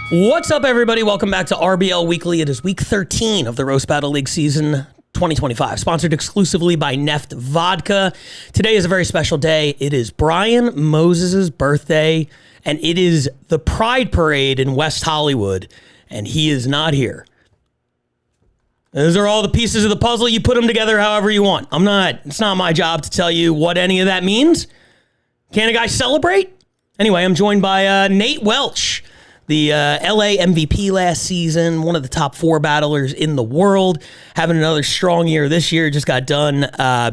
What's up, everybody? Welcome back to RBL Weekly. It is week 13 of the Roast Battle League season 2025, sponsored exclusively by Neft Vodka. Today is a very special day. It is Brian Moses' birthday, and it is the Pride Parade in West Hollywood, and he is not here. Those are all the pieces of the puzzle. You put them together however you want. It's not my job to tell you what any of that means. Can a guy celebrate? Anyway, I'm joined by Nate Welch, the LA MVP last season, one of the top 4 battlers in the world, having another strong year this year. Just got done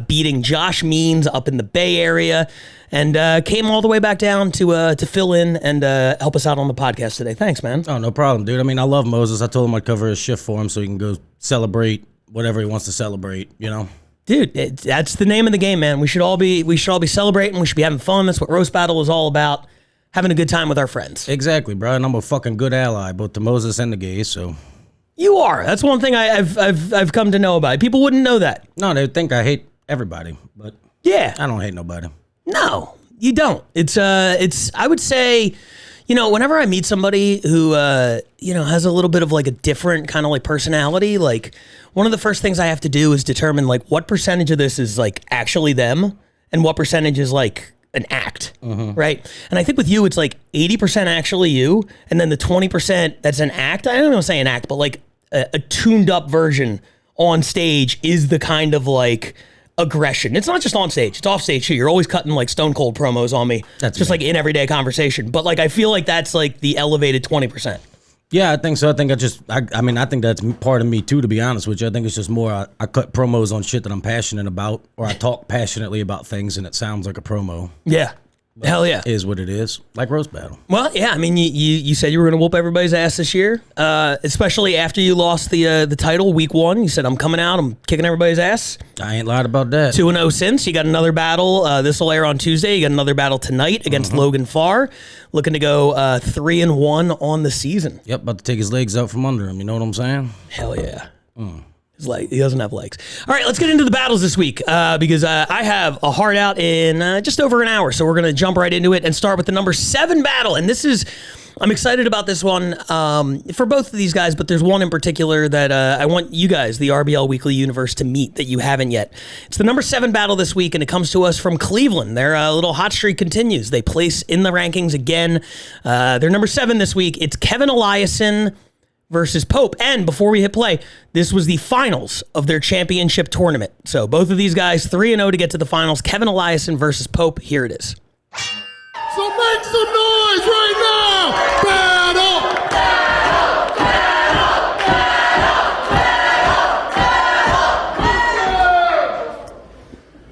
beating Josh Means up in the Bay Area, and came all the way back down to fill in and help us out on the podcast today. Thanks, man. Oh, no problem, dude. I mean, I love Moses. I told him I'd cover his shift for him so he can go celebrate whatever he wants to celebrate, you know? Dude, that's the name of the game, man. We should all be celebrating. We should be having fun. That's what Roast Battle is all about. Having a good time with our friends. Exactly, bro. And I'm a fucking good ally, both to Moses and the gays, so. You are. That's one thing I've come to know about. People wouldn't know that. No, they think I hate everybody, but yeah, I don't hate nobody. No, you don't. It's I would say, you know, whenever I meet somebody who has a little bit of like a different kind of like personality, like one of the first things I have to do is determine like what percentage of this is like actually them and what percentage is like an act, right? And I think with you, it's like 80% actually you, and then the 20% that's an act. I don't want to say an act, but like a tuned up version on stage is the kind of like aggression. It's not just on stage; it's off stage too. You're always cutting like stone cold promos on me. That's just like in everyday conversation. But like I feel like that's like the elevated 20%. Yeah, I think so. I think I think that's part of me too, to be honest with you. I think it's just more I cut promos on shit that I'm passionate about, or I talk passionately about things and it sounds like a promo. Yeah. But hell yeah. It is what it is. Like Roast Battle. Well, yeah, I mean, you said you were going to whoop everybody's ass this year, especially after you lost the title week 1. You said, I'm coming out, I'm kicking everybody's ass. I ain't lied about that. 2-0 since. You got another battle. This will air on Tuesday. You got another battle tonight against Logan Farr. Looking to go 3-1 on the season. Yep, about to take his legs out from under him. You know what I'm saying? Hell yeah. He doesn't have legs. All right, let's get into the battles this week because I have a hard out in just over an hour. So we're going to jump right into it and start with the number 7 battle. And I'm excited about this one for both of these guys, but there's one in particular that I want you guys, the RBL Weekly universe, to meet that you haven't yet. It's the number 7 battle this week, and it comes to us from Cleveland. Their little hot streak continues. They place in the rankings again. They're number 7 this week. It's Kevin Eliason versus Pope. And before we hit play, this was the finals of their championship tournament. So both of these guys 3-0 to get to the finals. Kevin Eliason versus Pope. Here it is. So make some noise right now! Battle! Battle! Battle!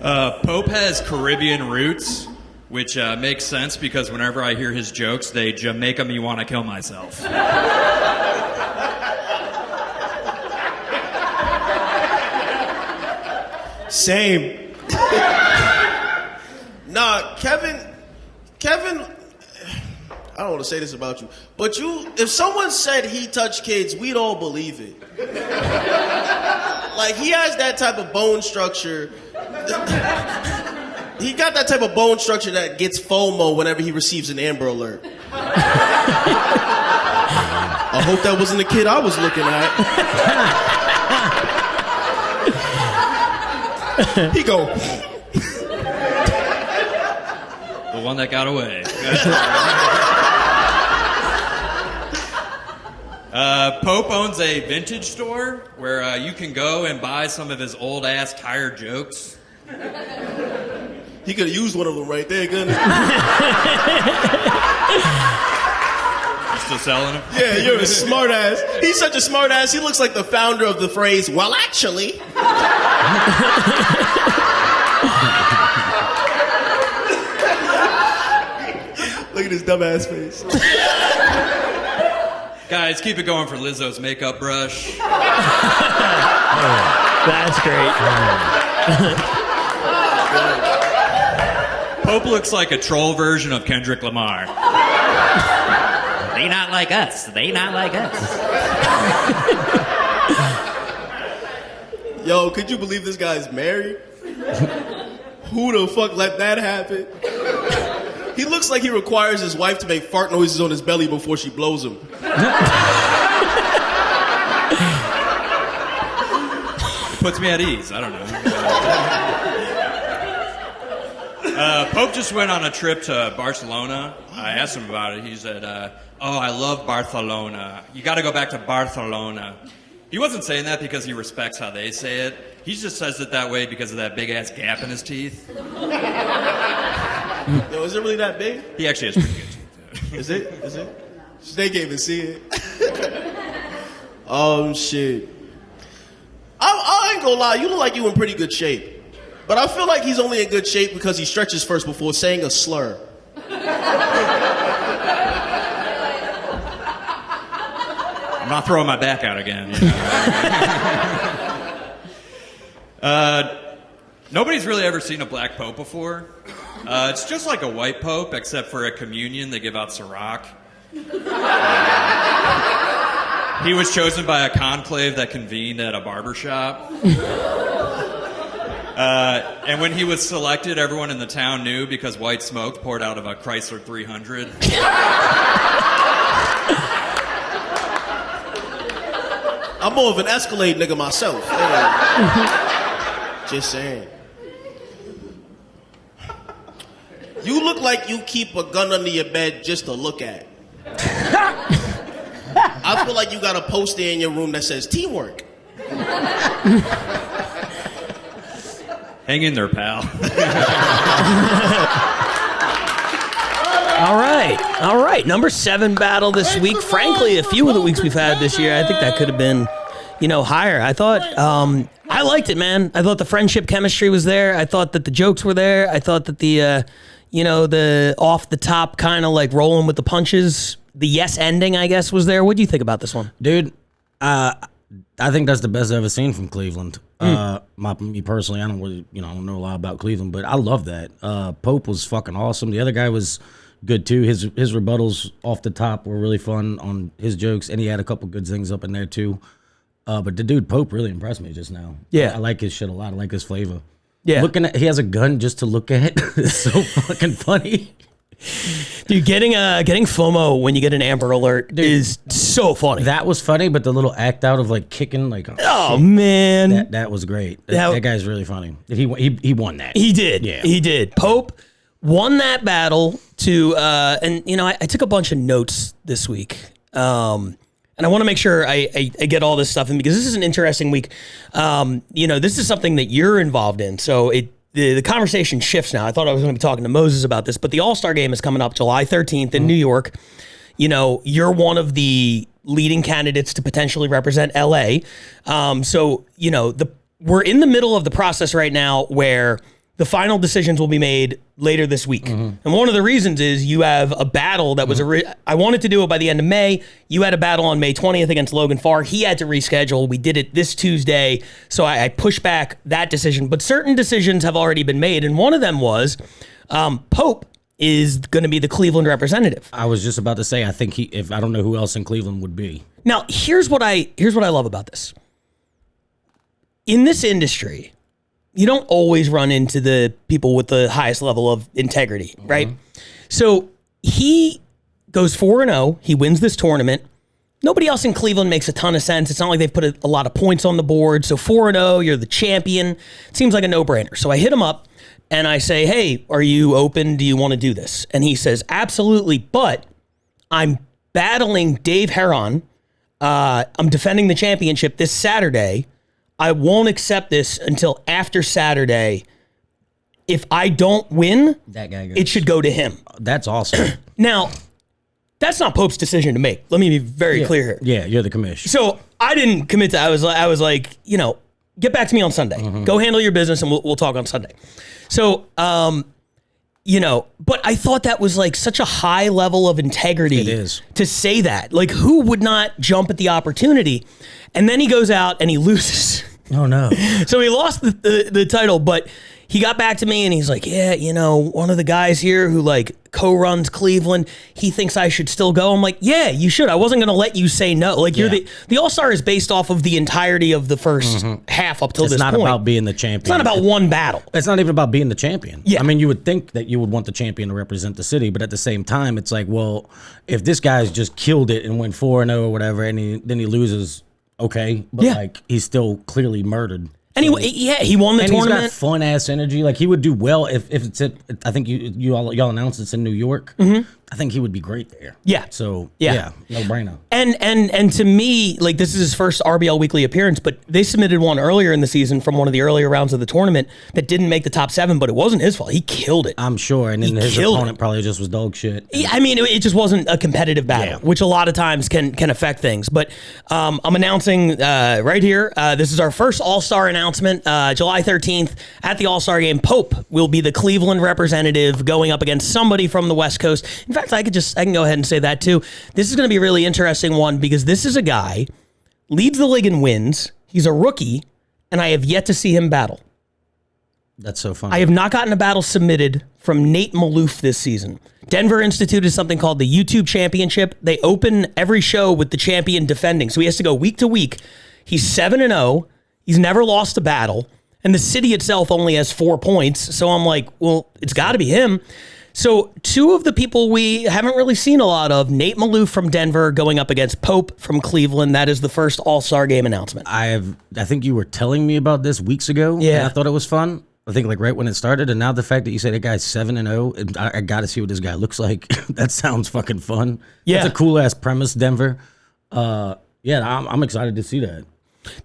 Battle! Pope has Caribbean roots, which makes sense because whenever I hear his jokes, they Jamaica me want to kill myself. Same. Nah, Kevin, I don't want to say this about you, but if someone said he touched kids, we'd all believe it. Like, he has that type of bone structure. He got that type of bone structure that gets FOMO whenever he receives an Amber Alert. I hope that wasn't the kid I was looking at. He go. The one that got away. Pope owns a vintage store where you can go and buy some of his old-ass tired jokes. He could have used one of them right there, couldn't he? You still selling them? Yeah, you're a smart ass. He's such a smart ass. He looks like the founder of the phrase, well, actually. Look at his dumb ass face. Guys, keep it going for Lizzo's makeup brush. That's great. Pope looks like a troll version of Kendrick Lamar. They not like us. They not like us. Yo, could you believe this guy's married? Who the fuck let that happen? He looks like he requires his wife to make fart noises on his belly before she blows him. Puts me at ease. I don't know. Pope just went on a trip to Barcelona. I asked him about it. He said, oh, I love Barcelona. You got to go back to Barcelona. He wasn't saying that because he respects how they say it. He just says it that way because of that big-ass gap in his teeth. Yo, is it really that big? He actually has pretty good teeth. Is it? Is it? Snake can't even see it. Shit. I ain't gonna lie, you look like you in pretty good shape. But I feel like he's only in good shape because he stretches first before saying a slur. I'm not throwing my back out again. You know? Nobody's really ever seen a black pope before. It's just like a white pope, except for at communion they give out Ciroc. He was chosen by a conclave that convened at a barbershop. And when he was selected, everyone in the town knew because white smoke poured out of a Chrysler 300. I'm more of an Escalade nigga myself. Yeah. Just saying. You look like you keep a gun under your bed just to look at. I feel like you got a poster in your room that says teamwork. Hang in there, pal. All right. Number 7 battle this week. Frankly, a few of the weeks we've had this year, I think that could have been, higher. I thought, I liked it, man. I thought the friendship chemistry was there. I thought that the jokes were there. I thought that the off the top kind of like rolling with the punches, the yes ending, I guess, was there. What do you think about this one? Dude, I think that's the best I've ever seen from Cleveland. Me personally, I don't really, I don't know a lot about Cleveland, but I love that. Pope was fucking awesome. The other guy was good too. His rebuttals off the top were really fun on his jokes, and he had a couple good things up in there too. But the dude Pope really impressed me just now. Yeah, I like his shit a lot. I like his flavor. Yeah, he has a gun just to look at. It's so fucking funny. Dude, getting FOMO when you get an Amber Alert is so funny. That was funny, but the little act out of like kicking, like oh man, that was great. That guy's really funny. He won that. He did. Yeah, he did. Pope won that battle to, and I took a bunch of notes this week, and I want to make sure I get all this stuff in because this is an interesting week. This is something that you're involved in, so the conversation shifts now. I thought I was going to be talking to Moses about this, but the All-Star Game is coming up July 13th in New York. You're one of the leading candidates to potentially represent LA. We're in the middle of the process right now where the final decisions will be made later this week. And one of the reasons is you have a battle that was I wanted to do it by the end of May. You had a battle on May 20th against Logan Farr. He had to reschedule. We did it this Tuesday. So I pushed back that decision. But certain decisions have already been made. And one of them was Pope is going to be the Cleveland representative. I was just about to say, I think I don't know who else in Cleveland would be. Now, here's what I love about this. In this industry, you don't always run into the people with the highest level of integrity, right? So he goes 4-0. He wins this tournament. Nobody else in Cleveland makes a ton of sense. It's not like they've put a lot of points on the board. So 4-0, you're the champion. It seems like a no-brainer. So I hit him up and I say, hey, are you open? Do you want to do this? And he says, absolutely, but I'm battling Dave Heron. I'm defending the championship this Saturday. I won't accept this until after Saturday. If I don't win, that guy goes. It should go to him. That's awesome. Now, that's not Pope's decision to make. Let me be very clear here. Yeah, you're the commissioner. So I didn't commit to. I was like, get back to me on Sunday. Go handle your business, and we'll talk on Sunday. So, but I thought that was like such a high level of integrity. It is. To say that. Like, who would not jump at the opportunity? And then he goes out and he loses. Oh, no. So he lost the title, but he got back to me and he's like, yeah, you know, one of the guys here who like co-runs Cleveland, he thinks I should still go. I'm like, yeah, you should. I wasn't going to let you say no. Like you're the All-Star is based off of the entirety of the first half up till this point. It's not about being the champion. It's not about one battle. It's not even about being the champion. Yeah. I mean, you would think that you would want the champion to represent the city, but at the same time, it's like, well, if this guy's just killed it and went 4-0 or whatever, and then he loses, okay, but like he's still clearly murdered. Anyway, he won the tournament. And he's got fun ass energy. Like he would do well if it's at. I think y'all announced it's in New York. I think he would be great there. Yeah. So no brainer. And to me, like this is his first RBL Weekly appearance, but they submitted one earlier in the season from one of the earlier rounds of the tournament that didn't make the top 7, but it wasn't his fault. He killed it. I'm sure. And then his opponent probably just was dog shit. I mean, it just wasn't a competitive battle, which a lot of times can affect things. But I'm announcing right here, this is our first All-Star announcement, July 13th at the All-Star game. Pope will be the Cleveland representative going up against somebody from the West Coast. In fact, I can go ahead and say that too. This is going to be a really interesting one because this is a guy, leads the league in wins. He's a rookie, and I have yet to see him battle. That's so funny. I have not gotten a battle submitted from Nate Maloof this season. Denver instituted something called the YouTube Championship. They open every show with the champion defending. So he has to go week to week. He's 7-0. He's never lost a battle. And the city itself only has 4 points. So I'm like, well, it's got to be him. So 2 of the people we haven't really seen a lot of, Nate Maloof from Denver going up against Pope from Cleveland. That is the first All-Star game announcement. I think you were telling me about this weeks ago. Yeah. And I thought it was fun. I think like right when it started, and now the fact that you say that guy's 7-0, I got to see what this guy looks like. That sounds fucking fun. Yeah. That's a cool ass premise, Denver. I'm excited to see that.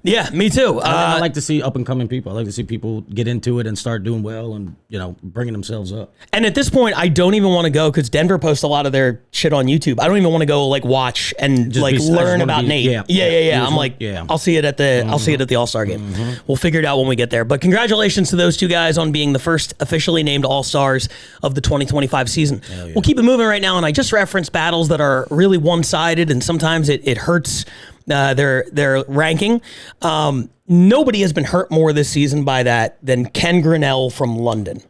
Yeah, me too. I like to see up and coming people. I like to see people get into it and start doing well and, bringing themselves up. And at this point, I don't even want to go because Denver posts a lot of their shit on YouTube. I don't even want to go like watch and learn about Nate. Yeah. I'm like, I'll see it at the All-Star game. We'll figure it out when we get there. But congratulations to those 2 guys on being the first officially named All-Stars of the 2025 season. Yeah. We'll keep it moving right now. And I just referenced battles that are really one-sided and sometimes it hurts their ranking. Nobody has been hurt more this season by that than Ken Grinnell from London.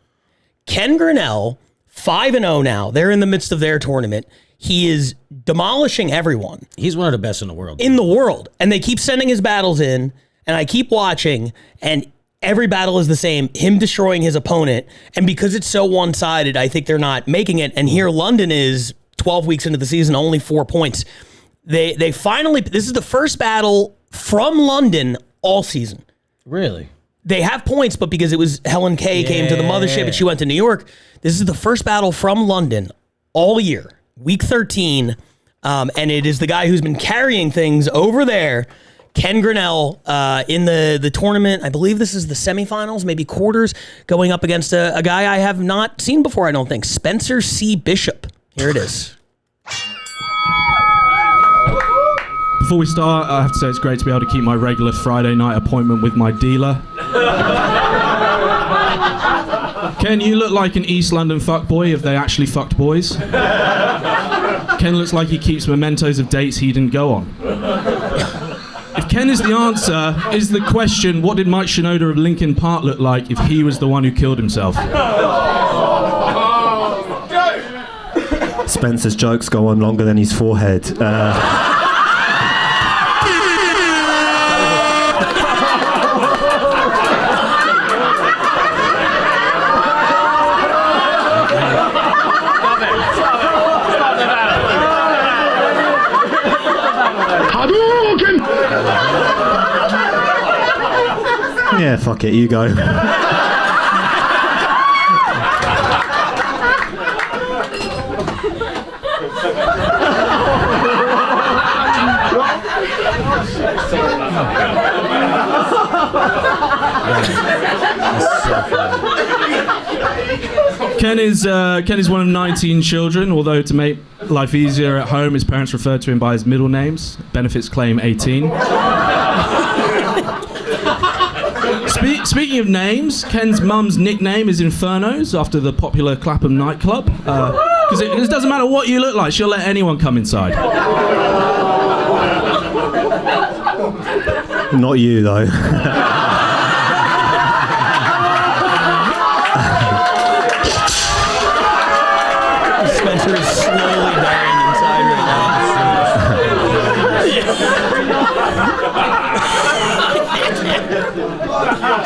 Ken Grinnell, 5-0 now. They're in the midst of their tournament. He is demolishing everyone. He's one of the best in the world. And they keep sending his battles in, and I keep watching, and every battle is the same, him destroying his opponent. And because it's so one-sided, I think they're not making it. And here London is 12 weeks into the season, only 4 points. They finally, this is the first battle from London all season. Really? They have points, but because it was Helen Kay came to the mothership and she went to New York, this is the first battle from London all year, week 13. And it is the guy who's been carrying things over there, Ken Grinnell, in the tournament. I believe this is the semifinals, maybe quarters, going up against a guy I have not seen before, I don't think, Spencer C. Bishop. Here it is. Before we start, I have to say it's great to be able to keep my regular Friday night appointment with my dealer. Ken, you look like an East London fuckboy if they actually fucked boys. Ken looks like he keeps mementos of dates he didn't go on. If Ken is the answer, is the question, what did Mike Shinoda of Linkin Park look like if he was the one who killed himself? Spencer's jokes go on longer than his forehead. Yeah, fuck it, you go. Ken is one of 19 children, although to make life easier at home, his parents referred to him by his middle names. Benefits claim 18. Speaking of names, Ken's mum's nickname is Infernos, after the popular Clapham nightclub. Because it doesn't matter what you look like, she'll let anyone come inside. Not you, though. Spencer is slowly dying inside right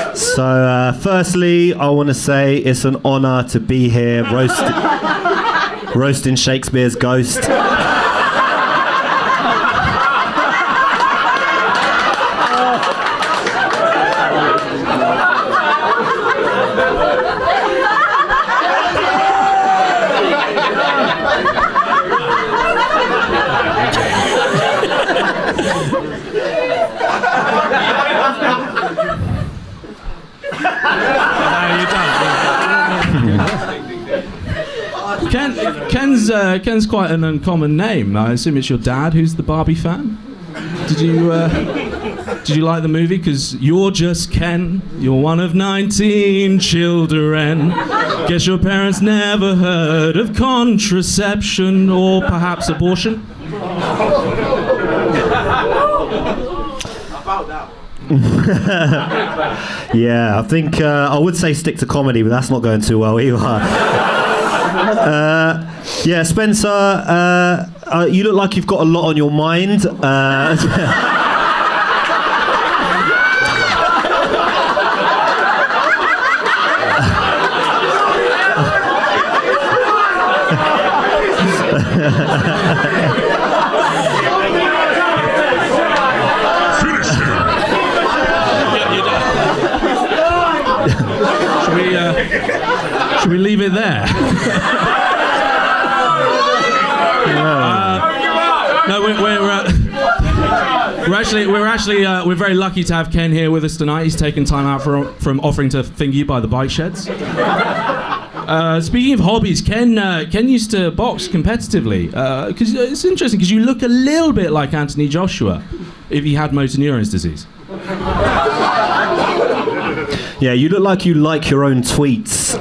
now. So, firstly, I want to say it's an honour to be here roasting Shakespeare's ghost. Ken's quite an uncommon name. I assume it's your dad who's the Barbie fan. Did you like the movie? Because you're just Ken. You're one of 19 children. Guess your parents never heard of contraception or perhaps abortion. Yeah, I think I would say stick to comedy, but that's not going too well either. Yeah, Spencer, you look like you've got a lot on your mind. Should we leave it there? No, we're very lucky to have Ken here with us tonight. He's taken time out from offering to finger you by the bike sheds. Speaking of hobbies, Ken used to box competitively. Because it's interesting because you look a little bit like Anthony Joshua if he had motor neurons disease. Yeah, you look like you like your own tweets.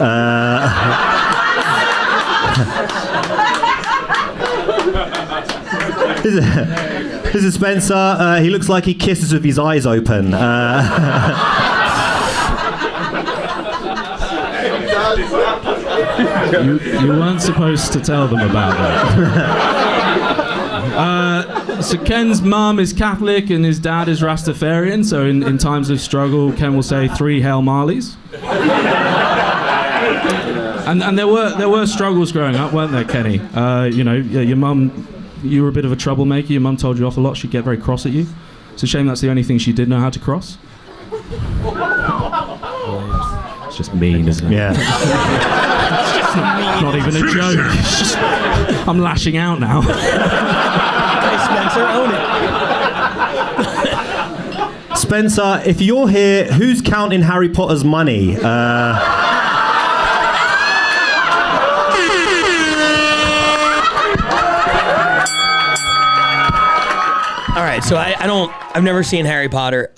This is Spencer. He looks like he kisses with his eyes open. You weren't supposed to tell them about that. So Ken's mum is Catholic and his dad is Rastafarian. So in times of struggle, Ken will say 3 Hail Marleys. And there were struggles growing up, weren't there, Kenny? Your mum, you were a bit of a troublemaker. Your mum told you off a lot. She'd get very cross at you. It's a shame that's the only thing she did know how to cross. It's just mean, isn't it? Yeah. Not even a joke. I'm lashing out now. Hey, Spencer, own it. Spencer, if you're here, who's counting Harry Potter's money? All right, so I've never seen Harry Potter.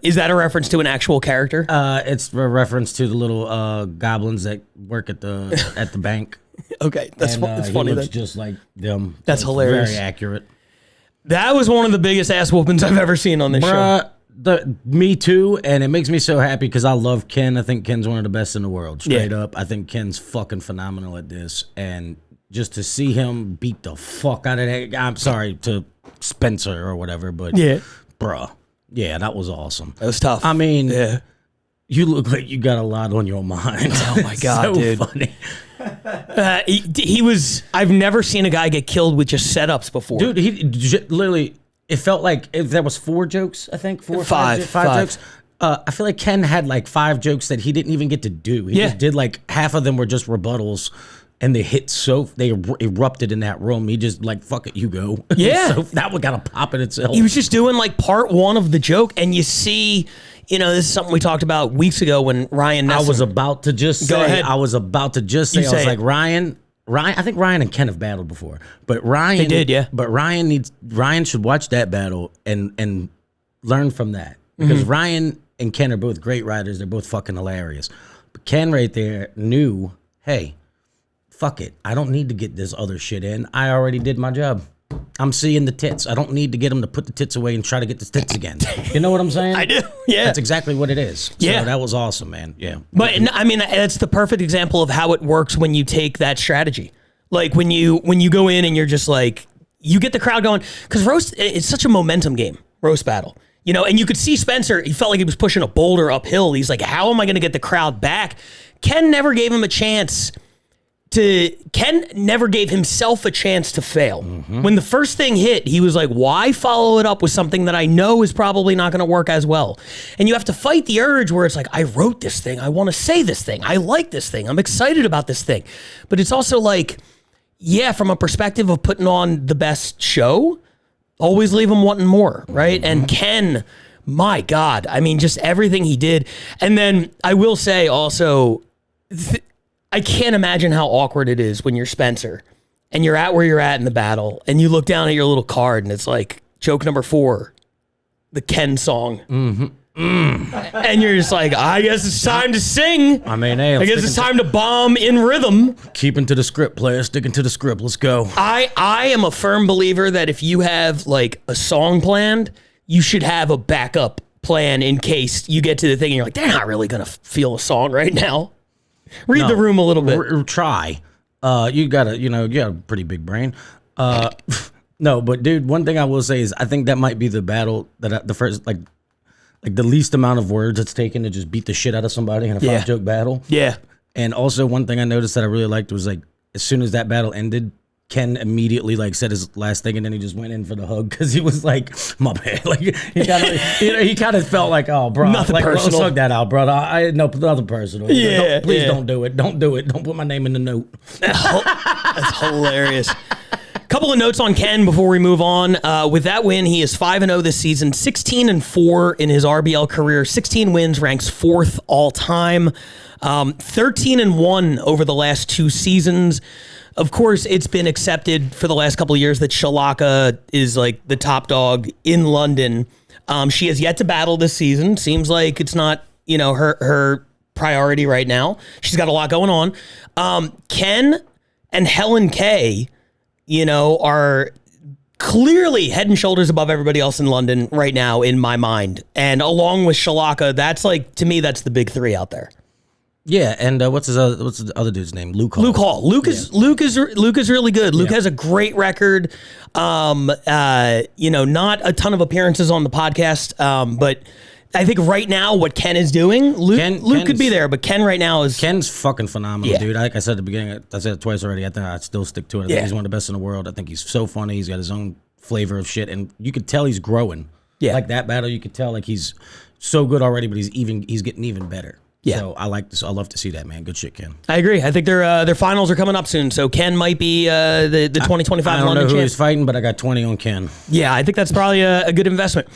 Is that a reference to an actual character? It's a reference to the little goblins that work at the bank. Okay, that's funny. He looks just like them. That's hilarious. Very accurate. That was one of the biggest ass whoopings I've ever seen on this show. Me too, and it makes me so happy because I love Ken. I think Ken's one of the best in the world, straight up. I think Ken's fucking phenomenal at this, and just to see him beat the fuck out of that. I'm sorry to Spencer or whatever, but bruh, yeah, that was awesome. That was tough. I mean, you look like you got a lot on your mind. Oh my god, so dude! Funny. He was. I've never seen a guy get killed with just setups before, dude. He literally. It felt like if there was 4 jokes, I think 4 or 5 jokes. I feel like Ken had like 5 jokes that he didn't even get to do. He just did like half of them were just rebuttals, and they erupted in that room. He just like, fuck it, you go. Yeah, so that one got to pop in itself. He was just doing like part 1 of the joke, and you see, this is something we talked about weeks ago when Ryan. I was about to just say. Go ahead. I was like Ryan. I think Ryan and Ken have battled before, but Ryan. They did, yeah. But Ryan should watch that battle and learn from that because Ryan and Ken are both great writers. They're both fucking hilarious. But Ken right there knew, hey, fuck it. I don't need to get this other shit in. I already did my job. I'm seeing the tits. I don't need to get him to put the tits away and try to get the tits again. You know what I'm saying? I do. Yeah. That's exactly what it is. Yeah. So that was awesome, man. Yeah. But I mean, that's the perfect example of how it works when you take that strategy. Like when you go in and you're just like, you get the crowd going, because roast, it's such a momentum game, roast battle. You know, and you could see Spencer, he felt like he was pushing a boulder uphill. He's like, how am I going to get the crowd back? Ken never gave him a chance Ken never gave himself a chance to fail. When the first thing hit, he was like, why follow it up with something that I know is probably not going to work as well? And you have to fight the urge where it's like, I wrote this thing. I want to say this thing. I like this thing. I'm excited about this thing. But it's also like, yeah, from a perspective of putting on the best show, always leave him wanting more, right? And Ken, my God, I mean, just everything he did. And then I will say also, I can't imagine how awkward it is when you're Spencer and you're at where you're at in the battle and you look down at your little card and it's like joke number 4, the Ken song. And you're just like, I guess it's time to sing. I mean, hey, I guess it's time to bomb in rhythm. Keeping to the script, player. Sticking to the script. Let's go. I am a firm believer that if you have like a song planned, you should have a backup plan in case you get to the thing and you're like, they're not really going to feel a song right now. Read the room a little bit. Try. You got a pretty big brain. No, but dude, one thing I will say is I think that might be the battle that the first like the least amount of words it's taken to just beat the shit out of somebody in a 5-joke battle. Yeah. And also one thing I noticed that I really liked was like as soon as that battle ended, Ken immediately like said his last thing and then he just went in for the hug because he was like, my bad. Like he kind of felt like, oh, bro, nothing like, personal. Let's hug that out, bro. I no nothing personal. Yeah, Please don't do it. Don't do it. Don't put my name in the note. That's hilarious. Couple of notes on Ken before we move on. With that win, he is 5-0 this season, 16-4 in his RBL career, 16 wins, ranks 4th all time, 13-1 over the last 2 seasons. Of course, it's been accepted for the last couple of years that Shalaka is like the top dog in London. She has yet to battle this season. Seems like it's not, her priority right now. She's got a lot going on. Ken and Helen Kay, are clearly head and shoulders above everybody else in London right now in my mind. And along with Shalaka, that's like, to me, that's the big 3 out there. Yeah, and what's the other dude's name? Luke Hall. Luke is really good. Luke has a great record. Not a ton of appearances on the podcast, but I think right now what Ken is doing, Luke could be there, but Ken right now is Ken's fucking phenomenal, dude. Like I said at the beginning, I said it twice already. I think I still stick to it. I think he's one of the best in the world. I think he's so funny. He's got his own flavor of shit, and you could tell he's growing. Yeah, like that battle, you could tell like he's so good already, but he's getting even better. Yeah. So I like this. I love to see that, man. Good shit, Ken. I agree. I think their finals are coming up soon. So Ken might be the 2025 London champ. I don't know who he's fighting, but I got 20 on Ken. Yeah, I think that's probably a good investment.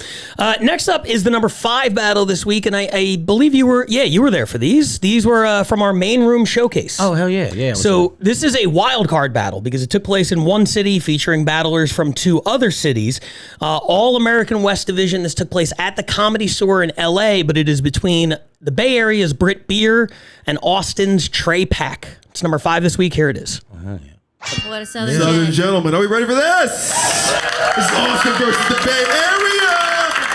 Next up is the number 5 battle this week, and I believe you were there for these. These were from our main room showcase. Oh, hell yeah. Yeah. So this is a wild card battle because it took place in one city featuring battlers from 2 other cities. All American West Division. This took place at the Comedy Store in LA, but it is between the Bay Area's Brit Beer and Austin's Trey Pack. It's number 5 this week. Here it is. What a Southern Southern gentlemen, are we ready for this? This is Austin versus the Bay Area.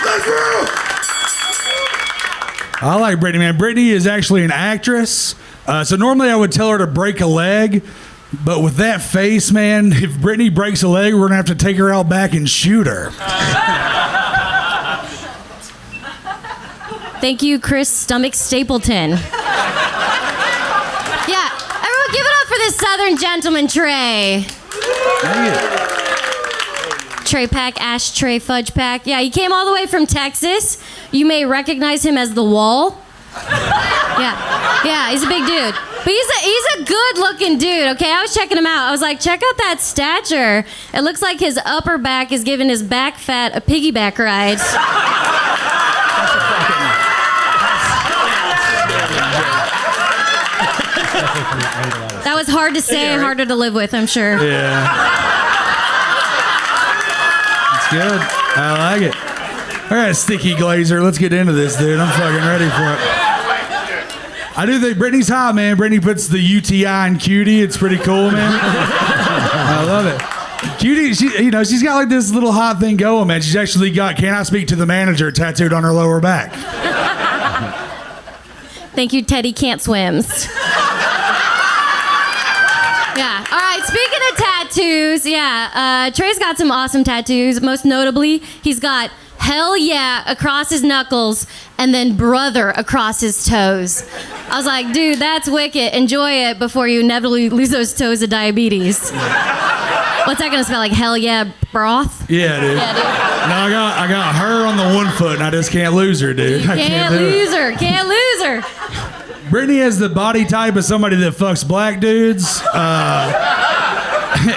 Let's go. I like Brittany, man. Brittany is actually an actress. So normally I would tell her to break a leg. But with that face, man, if Brittany breaks a leg, we're going to have to take her out back and shoot her. Thank you, Chris Stomach Stapleton. Yeah, everyone give it up for this Southern gentleman, Trey. Trey Pack, Ashtray Fudge Pack. Yeah, he came all the way from Texas. You may recognize him as The Wall. Yeah, he's a big dude. But he's a good-looking dude, okay? I was checking him out. I was like, check out that stature. It looks like his upper back is giving his back fat a piggyback ride. That was hard to say, harder to live with, I'm sure. Yeah. It's good. I like it. All right, Sticky Glazer, let's get into this, dude. I'm fucking ready for it. I do think Brittany's hot, man. Brittany puts the UTI in Cutie. It's pretty cool, man. I love it. Cutie, she's got like this little hot thing going, man. She's actually got "Can I Speak to the Manager" tattooed on her lower back. Thank you, Teddy Can't Swims. Yeah. All right. Speaking of tattoos, Trey's got some awesome tattoos. Most notably, he's got hell yeah across his knuckles and then brother across his toes. I was like, dude, that's wicked. Enjoy it before you inevitably lose those toes to diabetes. What's that gonna smell like? Hell yeah, broth? Yeah, dude. No, I got her on the one foot, and I just can't lose her, dude. You can't lose her. Can't lose her. Brittany has the body type of somebody that fucks black dudes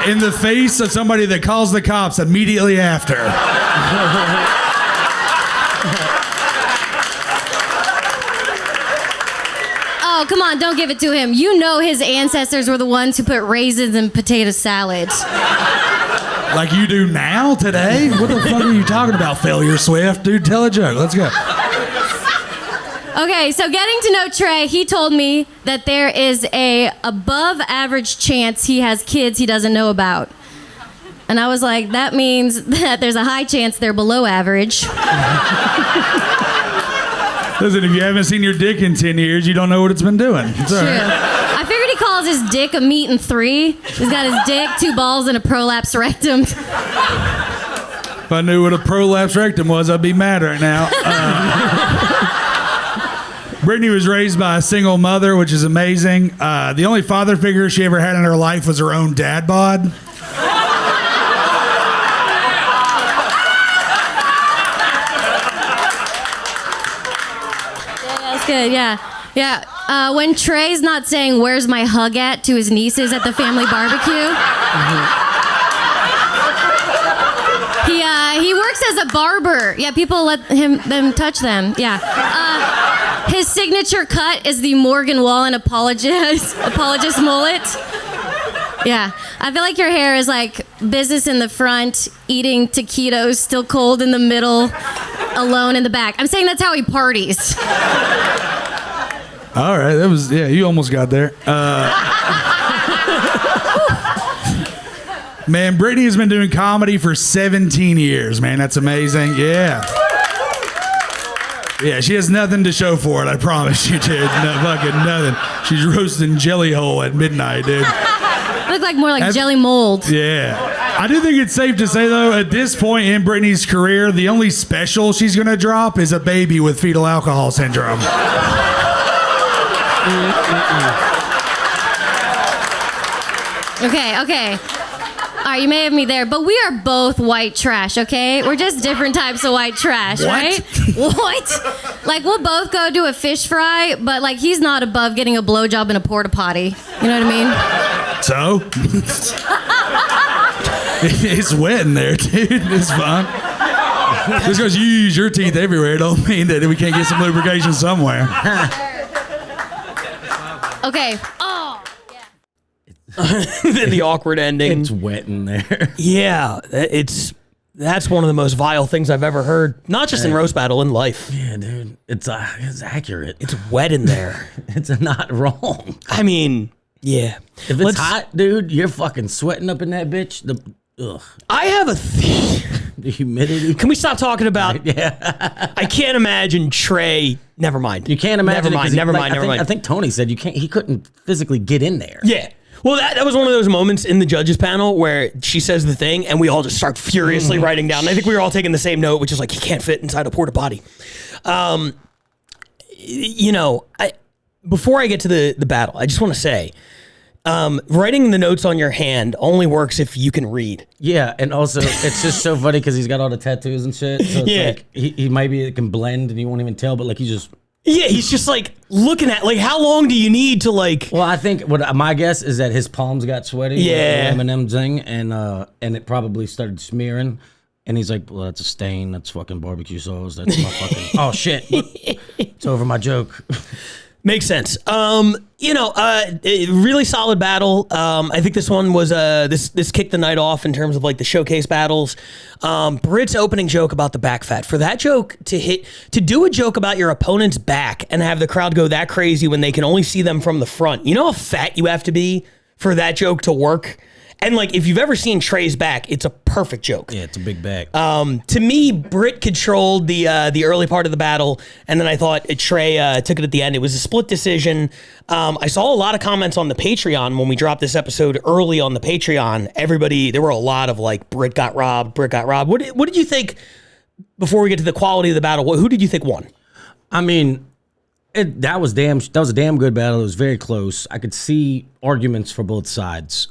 in the face of somebody that calls the cops immediately after. Oh, come on, don't give it to him. You know his ancestors were the ones who put raisins in potato salads. Like you do now, today? What the fuck are you talking about, Failure Swift? Dude, tell a joke. Let's go. Okay, so getting to know Trey, he told me that there is a above average chance he has kids he doesn't know about. And I was like, that means that there's a high chance they're below average. Listen, if you haven't seen your dick in 10 years, you don't know what it's been doing. It's all True. right. I figured he calls his dick a meat and three. He's got his dick, 2 balls, and a prolapse rectum. If I knew what a prolapse rectum was, I'd be mad right now. Brittany was raised by a single mother, which is amazing. The only father figure she ever had in her life was her own dad bod. That's good, yeah. When Trey's not saying, "Where's my hug at?" to his nieces at the family barbecue. He works as a barber. Yeah, people let them touch them. Yeah. His signature cut is the Morgan Wallen apologist mullet. Yeah. I feel like your hair is like business in the front, eating taquitos, still cold in the middle, alone in the back. I'm saying that's how he parties. All right, you almost got there. Man, Brittany has been doing comedy for 17 years, man. That's amazing. Yeah. Yeah, she has nothing to show for it, I promise you, dude. No, fucking nothing. She's roasting jelly hole at midnight, dude. Look like more like jelly mold. Yeah. I do think it's safe to say, though, at this point in Brittany's career, the only special she's going to drop is a baby with fetal alcohol syndrome. Okay. All right, you may have me there, but we are both white trash, okay? We're just different types of white trash, right? What? Like, we'll both go do a fish fry, but, like, he's not above getting a blowjob in a porta potty. You know what I mean? So? It's wet in there, dude. It's fine. Just because you use your teeth everywhere don't mean that we can't get some lubrication somewhere. Okay. The awkward ending. It's wet in there. Yeah, that's one of the most vile things I've ever heard. Not just in roast battle, in life. Yeah, dude. It's accurate. It's wet in there. It's not wrong. I mean, yeah. If it's hot, dude, you're fucking sweating up in that bitch. I have a the humidity. Can we stop talking about? Yeah. I can't imagine Trey. Never mind. You can't imagine. Never mind. I think Tony said he couldn't physically get in there. Yeah. Well, that was one of those moments in the judges panel where she says the thing and we all just start furiously writing down. And I think we were all taking the same note, which is like, he can't fit inside a porta potty. Before I get to the battle, I just want to say, writing the notes on your hand only works if you can read. Yeah, and also it's just so funny because he's got all the tattoos and shit. So it's like he maybe can blend and you won't even tell, but like he just. Yeah, he's just like looking at like how long do you need to like. Well, I think what my guess is that his palms got sweaty. Yeah, M&M thing, and it probably started smearing. And he's like, "Well, that's a stain. That's fucking barbecue sauce. That's my fucking oh shit. It's over my joke." Makes sense. Really solid battle. I think this one was this kicked the night off in terms of like the showcase battles. Britt's opening joke about the back fat. For that joke to do a joke about your opponent's back and have the crowd go that crazy when they can only see them from the front. You know how fat you have to be for that joke to work? And like, if you've ever seen Trey's back, it's a perfect joke. Yeah, it's a big back. To me, Britt controlled the early part of the battle, and then I thought Trey took it at the end. It was a split decision. I saw a lot of comments on the Patreon when we dropped this episode early on the Patreon. There were a lot of like, Britt got robbed. What did you think, before we get to the quality of the battle, who did you think won? I mean, that was a damn good battle. It was very close. I could see arguments for both sides.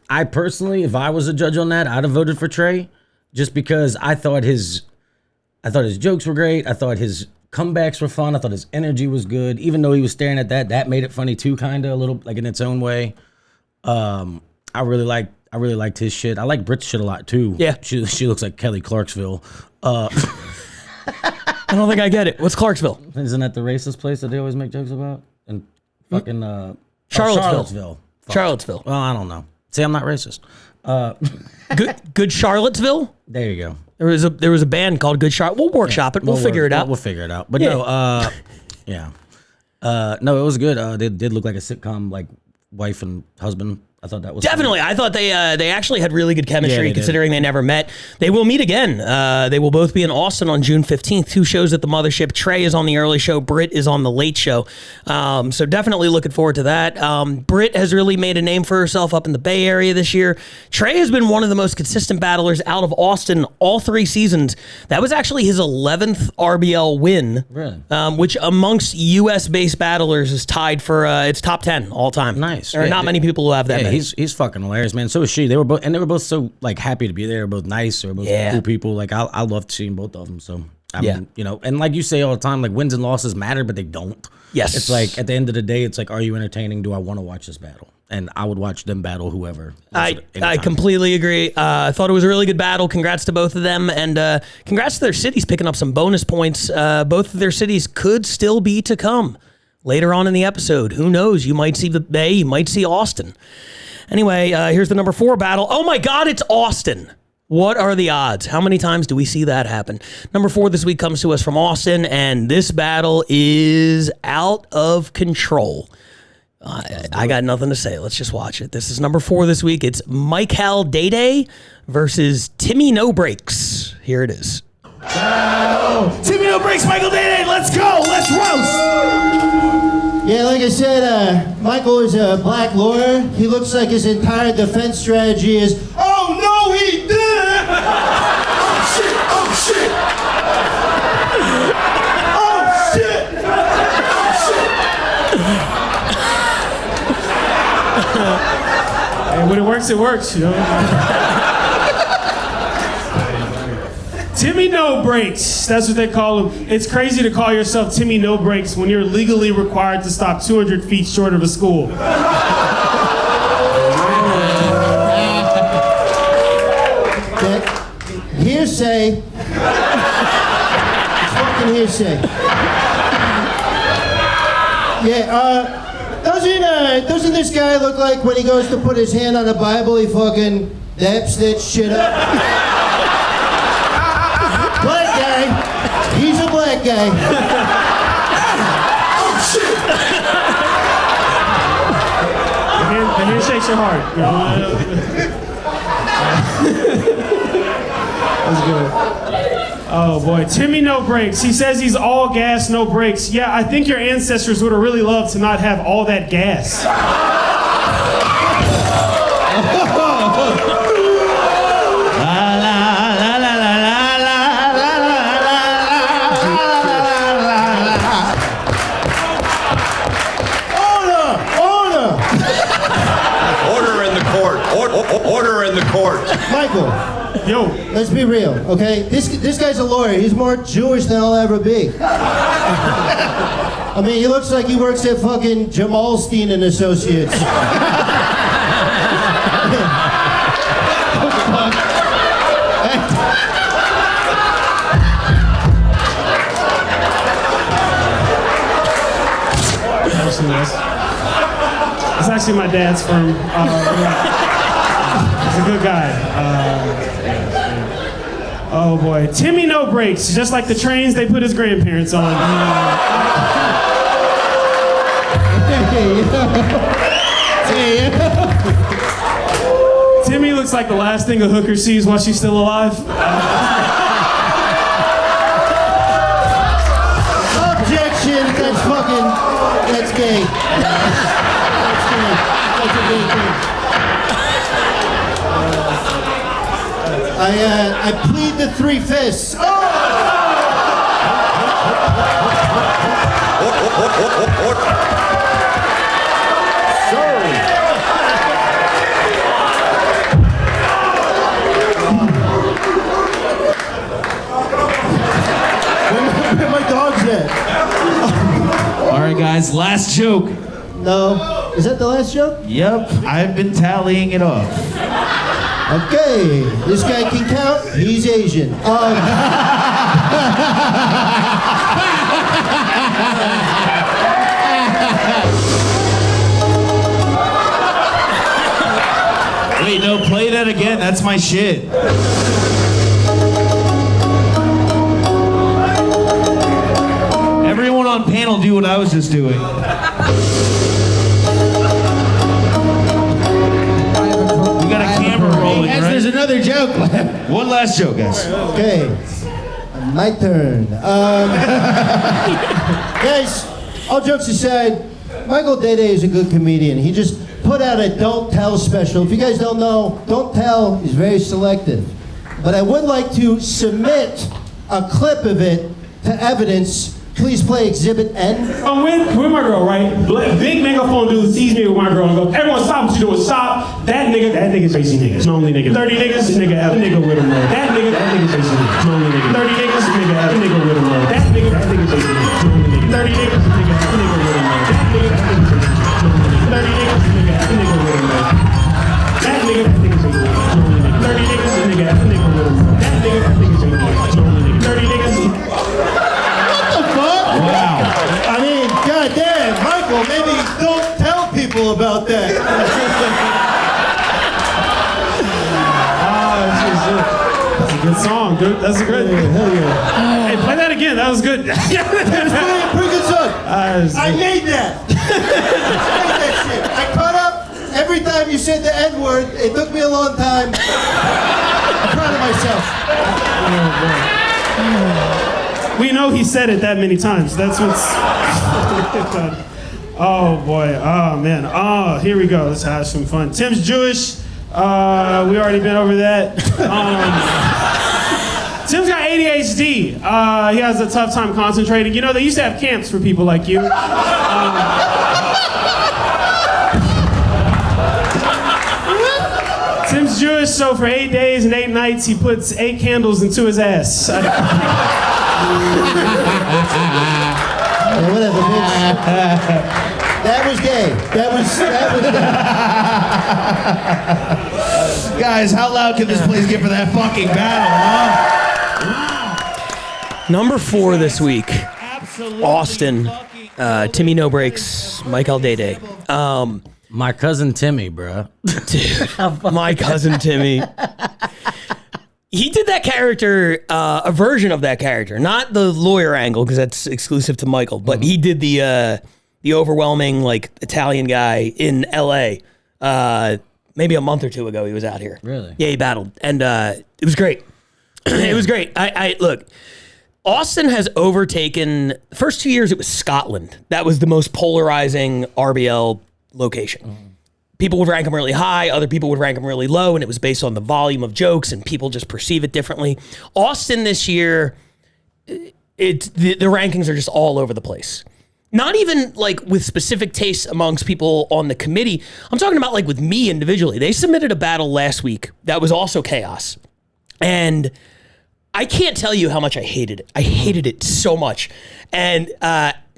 I personally, if I was a judge on that, I'd have voted for Trey, just because I thought his jokes were great. I thought his comebacks were fun. I thought his energy was good. Even though he was staring at that made it funny too, kind of a little, like, in its own way. I really liked his shit. I like Britt's shit a lot too. Yeah, she looks like Kelly Clarksville. I don't think I get it. What's Clarksville? Isn't that the racist place that they always make jokes about? And fucking Charlottesville. Charlottesville. Well, I don't know. See, I'm not racist. Good Charlottesville. There you go. There was a band called Good Charlotte. We'll workshop it. We'll figure it out. We'll figure it out. But no, no, it was good. They did look like a sitcom, like wife and husband. I thought that was definitely. funny. I thought they actually had really good chemistry, Yeah, considering they never met. They will meet again. They will both be in Austin on June 15th. 2 shows at the Mothership. Trey is on the early show. Britt is on the late show. So definitely looking forward to that. Britt has really made a name for herself up in the Bay Area this year. Trey has been one of the most consistent battlers out of Austin all 3 seasons. That was actually his 11th RBL win, really? Which amongst U.S.-based battlers is tied for its top 10 all time. Nice. There are not many people who have that many. He's fucking hilarious, man. So is she. They were both so like happy to be there. Both nice. They were both cool people. Like I loved seeing both of them. So I mean, you know, and like you say all the time, like wins and losses matter, but they don't. Yes. It's like at the end of the day, it's like, are you entertaining? Do I want to watch this battle? And I would watch them battle whoever. I completely agree. I thought it was a really good battle. Congrats to both of them, and congrats to their cities picking up some bonus points. Both of their cities could still be to come later on in the episode. Who knows? You might see the Bay. You might see Austin. Anyway, here's the number 4 battle. Oh my God, it's Austin. What are the odds? How many times do we see that happen? Number 4 this week comes to us from Austin, and this battle is out of control. I got nothing to say. Let's just watch it. This is number 4 this week. It's Michael Dede versus Timmy No Breaks. Here it is. Timmy No Breaks, Michael Dede. Let's go. Let's roast. Yeah, like I said, Michael is a black lawyer. He looks like his entire defense strategy is, oh no, he didn't! Oh shit! Oh shit! Oh shit! Oh shit! Hey, when it works, you know? Timmy No Breaks, that's what they call him. It's crazy to call yourself Timmy No Breaks when you're legally required to stop 200 feet short of a school. Hearsay. It's fucking hearsay. Yeah, doesn't this guy look like when he goes to put his hand on the Bible, he fucking daps that shit up? Black guy. He's a black guy. Oh shit! The handshakes are hard. That's good. Oh boy, Timmy No Breaks. He says he's all gas, no brakes. Yeah, I think your ancestors would have really loved to not have all that gas. Order in the court. Michael. Yo. Let's be real, okay? This guy's a lawyer. He's more Jewish than I'll ever be. I mean, he looks like he works at fucking Jamalstein and Associates. It's actually my dad's firm. He's a good guy. Oh boy, Timmy No Breaks, just like the trains they put his grandparents on. looks like the last thing a hooker sees while she's still alive. Objection, that's gay. That's gay. That's a gay thing. I plead the three fists. Where my dog's at? All right, guys, last joke. No. Is that the last joke? Yep, I've been tallying it off. Okay, this guy can count. He's Asian. Wait, no, play that again. That's my shit. Everyone on panel do what I was just doing. We got a camera rolling, Guys, right? there's another joke. One last joke, guys. Okay, my turn. Guys, all jokes aside, Michael Dede is a good comedian. He just put out a Don't Tell special. If you guys don't know, Don't Tell is very selective. But I would like to submit a clip of it to evidence. Please play Exhibit N. I'm with my girl, right? Big megaphone dude sees me with my girl and goes, everyone stop what you doing, stop. That nigga's crazy nigga. Lonely nigga. 30 niggas, nigga have a nigga with him. That nigga's crazy nigga. Lonely nigga. 30 niggas, nigga have a nigga with him. That nigga's crazy nigga. Lonely nigga. 30 niggas, nigga have a nigga with him. That nigga's crazy nigga. 30 niggas, nigga have a nigga with him. That nigga's crazy nigga. Lonely nigga. 30 niggas, nigga have a nigga with him. That nigga's crazy nigga. Lonely nigga. 30 niggas. Wow. I mean, goddamn, Michael, maybe don't tell people about that. That's a good song, dude. That's a good. Hell yeah. Hey, play that again. That was good. That's pretty good song. I made that. I made that shit. I caught up every time you said the N-word. It took me a long time. I'm proud of myself. We know he said it that many times. That's what's. Oh boy. Oh man. Oh, here we go. Let's have some fun. Tim's Jewish. We already been over that. Tim's got ADHD. He has a tough time concentrating. You know, they used to have camps for people like you. Tim's Jewish, so for 8 days and 8 nights, he puts 8 candles into his ass. Yeah, whatever, bitch. That was gay. That was gay. Guys, how loud can this place get for that fucking battle, huh? Number 4 this week, Austin, Timmy No Breaks, Michael Dede. My cousin Timmy, bro. Dude, my cousin Timmy. He did that character, a version of that character, not the lawyer angle because that's exclusive to Michael, but he did the overwhelming like Italian guy in L.A. Maybe a month or 2 ago. He was out here. Really? Yeah, he battled, and it was great. It was great. I look. Austin has overtaken. The first 2 years, it was Scotland. That was the most polarizing RBL location. People would rank him really high, other people would rank him really low, and it was based on the volume of jokes, and people just perceive it differently. Austin this year, the rankings are just all over the place. Not even like with specific tastes amongst people on the committee. I'm talking about like with me individually. They submitted a battle last week that was also chaos. And I can't tell you how much I hated it. I hated it so much. And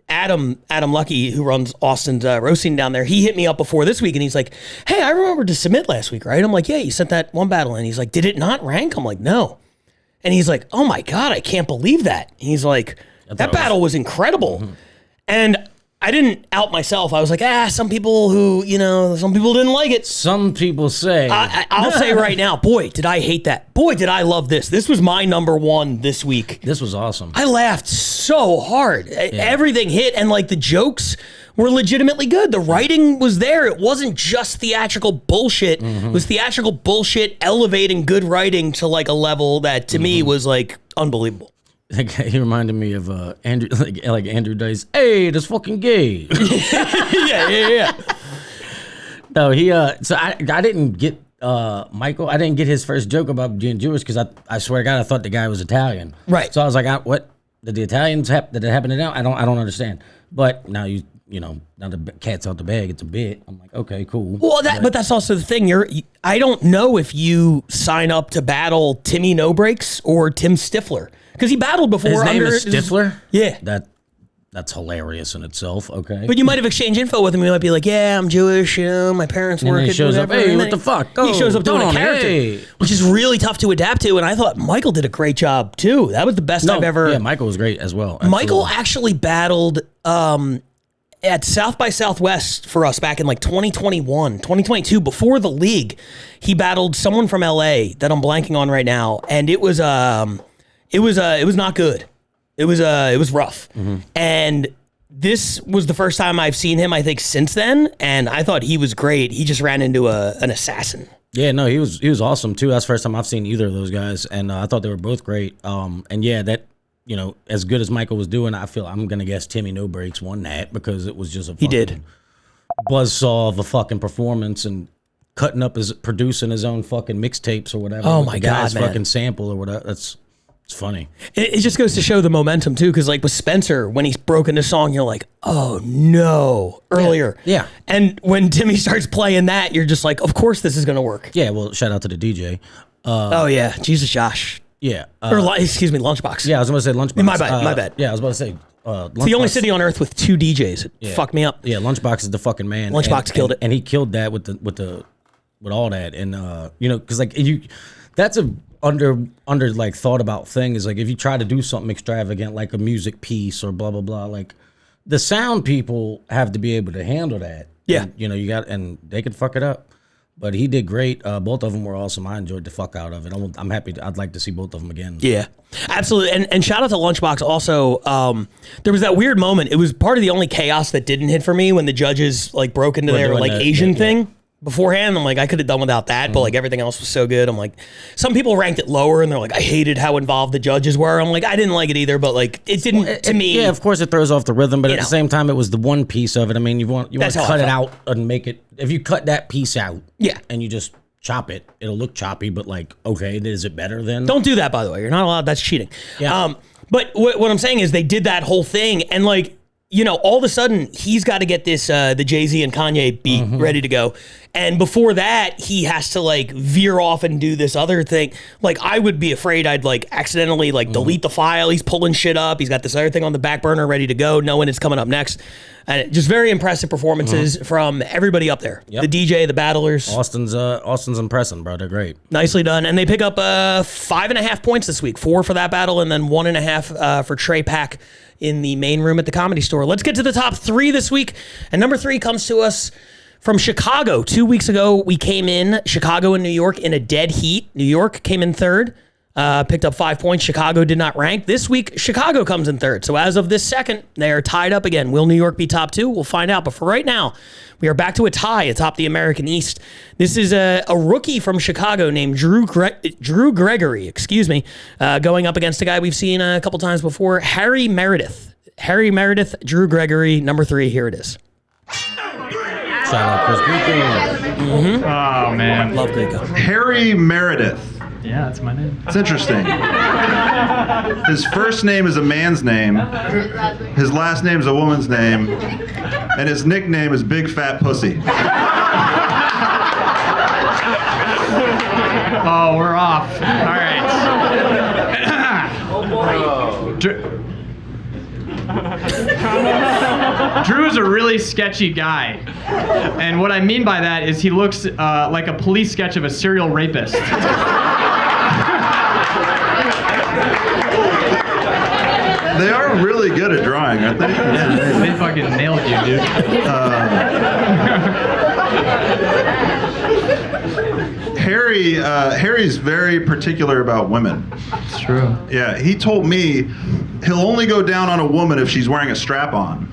Adam Lucky, who runs Austin's roasting down there, he hit me up before this week and he's like, hey, I remembered to submit last week, right? I'm like, yeah, you sent that one battle in. He's like, did it not rank? I'm like, no. And he's like, oh my God, I can't believe that. He's like, that battle was incredible. Mm-hmm. And I didn't out myself. I was like, some people some people didn't like it. Some people say. I'll say right now, boy, did I hate that. Boy, did I love this. This was my number 1 this week. This was awesome. I laughed so hard. Yeah. Everything hit, and like the jokes were legitimately good. The writing was there. It wasn't just theatrical bullshit. It was theatrical bullshit elevating good writing to like a level that to me was like unbelievable. He reminded me of Andrew, like Andrew Dice. Hey, that's fucking gay. yeah. No, so I didn't get Michael. I didn't get his first joke about being Jewish because I swear to God I thought the guy was Italian. Right. So I was like, what? Did the Italians did it happen to them? I don't understand. But now you know now the cat's out the bag. It's a bit. I'm like, okay, cool. Well, but that's also the thing. I don't know if you sign up to battle Timmy No Breaks or Tim Stifler because he battled before. His name is Stifler. Yeah. That's hilarious in itself. Okay. But you might have exchanged info with him. You might be like, yeah, I'm Jewish. My parents work. And he shows up. Hey, what the fuck? He shows up doing a character, which is really tough to adapt to. And I thought Michael did a great job too. That was the best I've ever. Yeah, Michael was great as well. Absolutely. Michael actually battled at South by Southwest for us back in like 2021, 2022, before the league. He battled someone from LA that I'm blanking on right now, and it was not good. It was rough. And this was the first time I've seen him, I think, since then, and I thought he was great. He just ran into an assassin. Yeah, no, he was awesome too. That's the first time I've seen either of those guys, and I thought they were both great. And yeah, that as good as Michael was doing, I feel I'm gonna guess Timmy No Breaks won that because it was just a fucking buzzsaw of a fucking performance and producing his own fucking mixtapes or whatever. Oh my God, man. Fucking sample or whatever. It's funny. It just goes to show the momentum too, because like with Spencer, when he's broken the song, you're like, oh no, earlier. Yeah. And when Timmy starts playing that, you're just like, of course this is gonna work. Yeah. Well, shout out to the DJ. Oh yeah, Jesus Josh. Yeah. Excuse me, Lunchbox. Yeah, I was gonna say Lunchbox. My bad. Yeah, I was about to say. It's the only city on earth with 2 DJs. It fucked me up. Yeah, Lunchbox is the fucking man. Lunchbox killed it, and he killed that with all that, and because like that's a under like thought about thing is like if you try to do something extravagant like a music piece or blah blah blah, like the sound people have to be able to handle that. Yeah, and, and they could fuck it up. But he did great. Both of them were awesome. I enjoyed the fuck out of it. I'm happy. I'd like to see both of them again. Yeah, absolutely. And shout out to Lunchbox also. There was that weird moment. It was part of the only chaos that didn't hit for me when the judges like broke into their like Asian thing beforehand. I'm like, I could have done without that, but like everything else was so good. I'm like, some people ranked it lower and they're like, I hated how involved the judges were. I'm like, I didn't like it either, but like it didn't to me. Yeah, of course it throws off the rhythm, but at the same time, it was the one piece of it. I mean, you want to cut it out and make it. If you cut that piece out, and you just chop it, it'll look choppy. But like, okay, is it better then? Don't do that, by the way. You're not allowed. That's cheating. Yeah. But what I'm saying is they did that whole thing, and like. All of a sudden, he's got to get this, the Jay-Z and Kanye beat ready to go. And before that, he has to, like, veer off and do this other thing. Like, I would be afraid I'd, like, accidentally, like, delete the file. He's pulling shit up. He's got this other thing on the back burner ready to go, knowing it's coming up next. And just very impressive performances from everybody up there. Yep. The DJ, the battlers. Austin's impressing, bro. They're great. Nicely done. And they pick up 5.5 points this week. 4 for that battle, and then 1.5 for Trey Pack in the main room at the Comedy Store. Let's get to the top 3 this week. And number 3 comes to us from Chicago. 2 weeks ago, we came in, Chicago and New York, in a dead heat. New York came in 3rd, picked up 5 points. Chicago did not rank. This week, Chicago comes in 3rd. So as of this second, they are tied up again. Will New York be top 2? We'll find out. But for right now, we are back to a tie atop the American East. This is a rookie from Chicago named Drew Gregory, going up against a guy we've seen a couple times before, Harry Meredith. Harry Meredith, Drew Gregory, number 3. Here it is. Shout out Chris Greco. Oh, man. Love Greco. Harry Meredith. Yeah, that's my name. It's interesting. His first name is a man's name. His last name is a woman's name. And his nickname is Big Fat Pussy. Oh, we're off. All right. Drew is a really sketchy guy. And what I mean by that is he looks like a police sketch of a serial rapist. They are really good at drawing, aren't they? Yeah, they fucking nailed you, dude. Harry's very particular about women. It's true. Yeah, he told me he'll only go down on a woman if she's wearing a strap-on.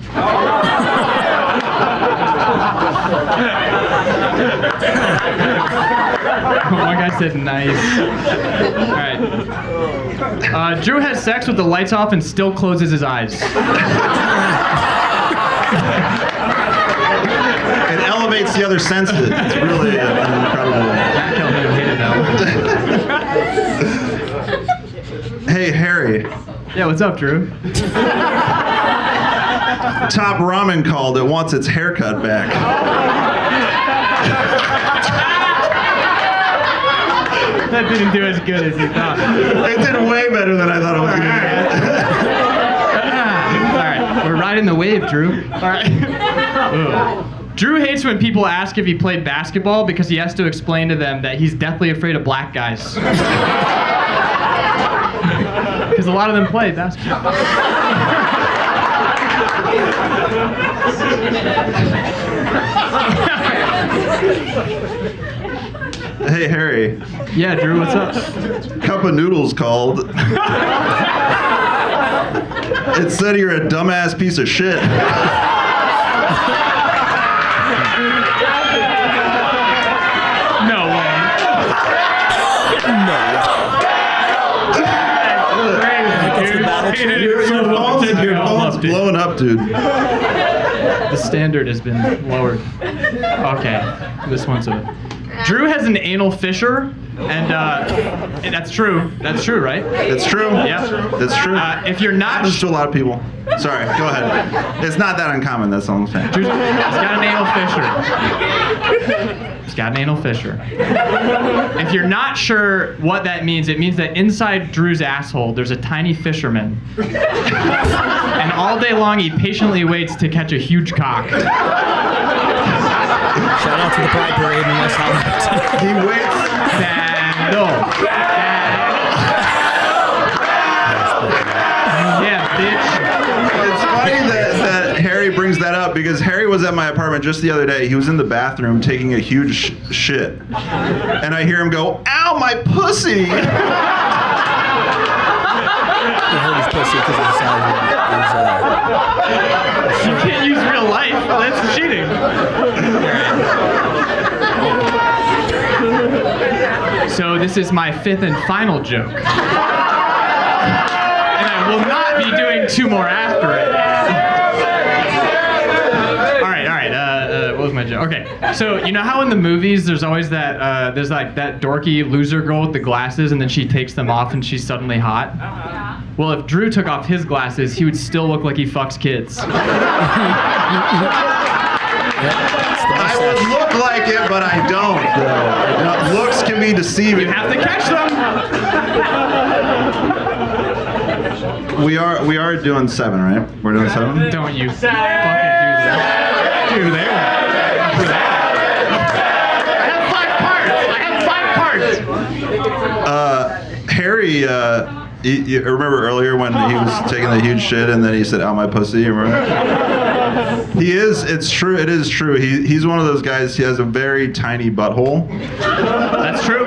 One guy said nice. All right. Drew has sex with the lights off and still closes his eyes. It elevates the other senses. It's really an incredible. Hey, Harry. Yeah, what's up, Drew? Top Ramen called. It wants its haircut back. That didn't do as good as you thought. It did way better than I thought it was going to do. All right, we're riding the wave, Drew. All right. Drew hates when people ask if he played basketball because he has to explain to them that he's deathly afraid of black guys. Because a lot of them play basketball. Hey, Harry. Yeah, Drew, what's up? Cup of Noodles called. It said you're a dumbass piece of shit. No way. No. Your phone's blowing up, dude. The standard has been lowered. Okay, this one's a... Drew has an anal fissure, and that's true. That's true, right? It's true. Yeah. That's true. If you're not... Happens to a lot of people. Sorry, go ahead. It's not that uncommon, that's all I'm saying. Drew's got an anal fissure. He's got an anal fissure. If you're not sure what that means, it means that inside Drew's asshole, there's a tiny fisherman. And all day long, he patiently waits to catch a huge cock. Shout out to the Pride Parade in West Hollywood. He waits. Yeah, bitch. It's funny that Harry brings that up because Harry was at my apartment just the other day. He was in the bathroom taking a huge shit. And I hear him go, "Ow, my pussy!" He hurt his pussy because of the size of You can't use real life. That's cheating. So this is my fifth and final joke. And I will not be doing two more after it. All right. What was my joke? Okay, so you know how in the movies there's always that, there's like that dorky loser girl with the glasses and then she takes them off and she's suddenly hot? Well, if Drew took off his glasses, he would still look like he fucks kids. I would look like it, but I don't, though. Looks can be deceiving. You have to catch them. We are doing 7, right? We're doing 7? Don't you fucking do that. Do they won't. I have 5 parts. Harry, you remember earlier when he was taking the huge shit and then he said, "Ow, my pussy," you remember? He is, it's true, it is true. He's one of those guys, he has a very tiny butthole. That's true.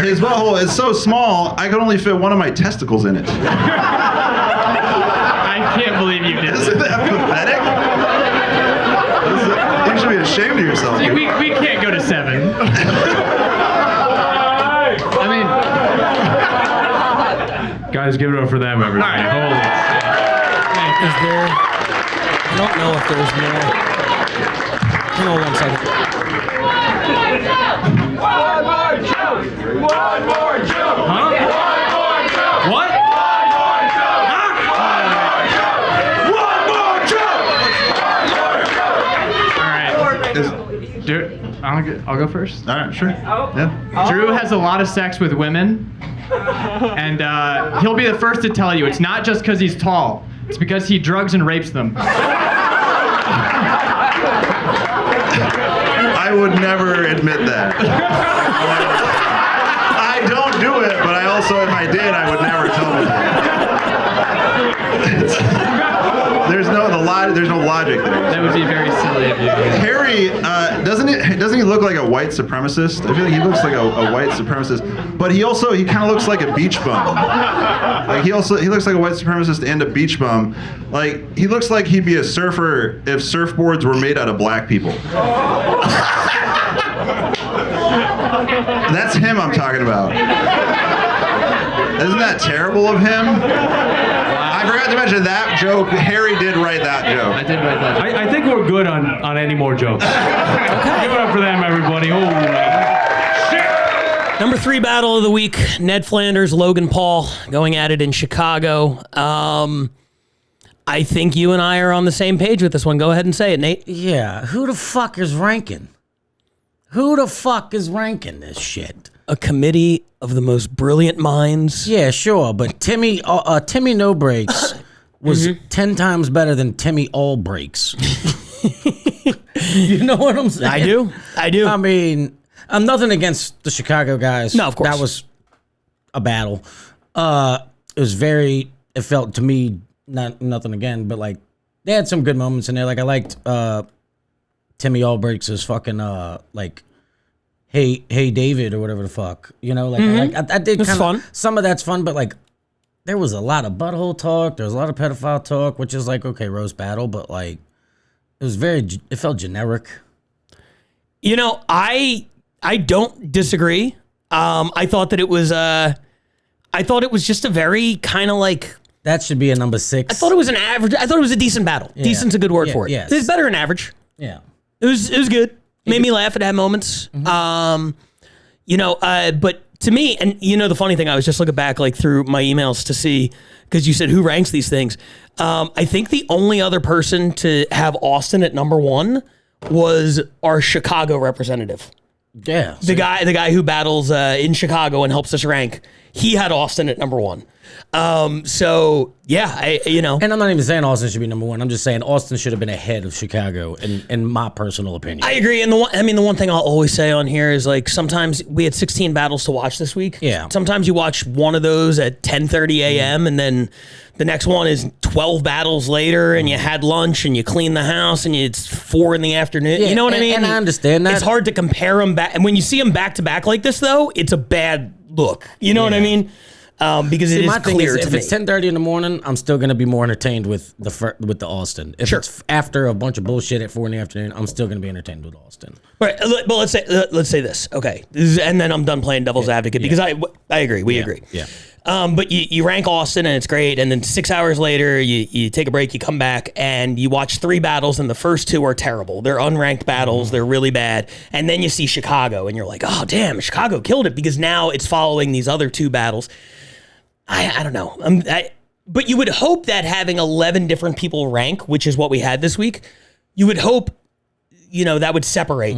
His butthole is so small, I could only fit one of my testicles in it. I can't believe you did Isn't that pathetic? You should be ashamed of yourself. See, we can't go to 7. I mean... Guys, give it up for them, everybody. All right. Holy shit. Is there... I don't know if there's more. Hang on 1 second. One more joke! One more joke! Huh? One more joke! What? One more joke! All right. Dude, I'll go first. All right, sure. Yeah. Drew has a lot of sex with women, and he'll be the first to tell you it's not just because he's tall. It's because he drugs and rapes them. I would never admit that. I don't do it, but I also, if I did, I would never tell him that. There's no logic there. That would be very silly of you. Harry, doesn't he look like a white supremacist. I feel like he looks like a white supremacist. But he kind of looks like a beach bum. Like he looks like a white supremacist and a beach bum. Like he looks like he'd be a surfer if surfboards were made out of black people. That's him I'm talking about. Isn't that terrible of him? I forgot to mention that joke. Harry did write that joke. I did write that joke. I think we're good on any more jokes. Okay. Give it up for them, everybody. Holy shit. Number 3 battle of the week, Ned Flanders, Logan Paul going at it in Chicago. I think you and I are on the same page with this one. Go ahead and say it, Nate. Yeah, who the fuck is ranking? Who the fuck is ranking this shit? A committee of the most brilliant minds. Yeah, sure, but Timmy No Breaks was 10 times better than Timmy All Breaks. You know what I'm saying? I do. I mean, I'm nothing against the Chicago guys. No, of course. That was a battle. It felt to me, nothing again, but like, they had some good moments in there. Like, I liked Timmy All Breaks' fucking, like, Hey David or whatever the fuck, you know, like I did kind of fun. Some of that's fun, but like there was a lot of butthole talk. There was a lot of pedophile talk, which is like okay, roast battle, but like it felt generic. You know, I don't disagree. I thought that it was just a very kind of like that should be a number 6. I thought it was an average. I thought it was a decent battle. Yeah. Decent's a good word for it. Yes. It's better than average. Yeah, it was good. Made me laugh. It had moments. You know, but to me, and you know, the funny thing, I was just looking back like through my emails to see, because you said who ranks these things. I think the only other person to have Austin at number 1 was our Chicago representative. Yeah. The guy who battles in Chicago and helps us rank. He had Austin at number 1. So yeah, you know, and I'm not even saying Austin should be number 1. I'm just saying Austin should have been ahead of Chicago, in my personal opinion. I agree. And the one thing I'll always say on here is like sometimes we had 16 battles to watch this week. Yeah. Sometimes you watch one of those at 10:30 a.m. and then the next one is 12 battles later, and you had lunch and you clean the house and it's 4 in the afternoon. Yeah, you know what I mean? And I understand that. It's hard to compare them back. And when you see them back to back like this, though, it's a bad look. You know what I mean? Because it is clear to me. If it's 10:30 in the morning, I'm still gonna be more entertained with the Austin. If it's after a bunch of bullshit at 4 in the afternoon, I'm still gonna be entertained with Austin. Right, but let's say this, okay, and then I'm done playing devil's advocate because I agree, we agree. Yeah. But you rank Austin and it's great, and then 6 hours later you take a break, you come back and you watch 3 battles, and the first 2 are terrible. They're unranked battles, they're really bad, and then you see Chicago and you're like, oh damn, Chicago killed it, because now it's following these other 2 battles. I don't know. But you would hope that having 11 different people rank, which is what we had this week, you would hope, you know, that would separate.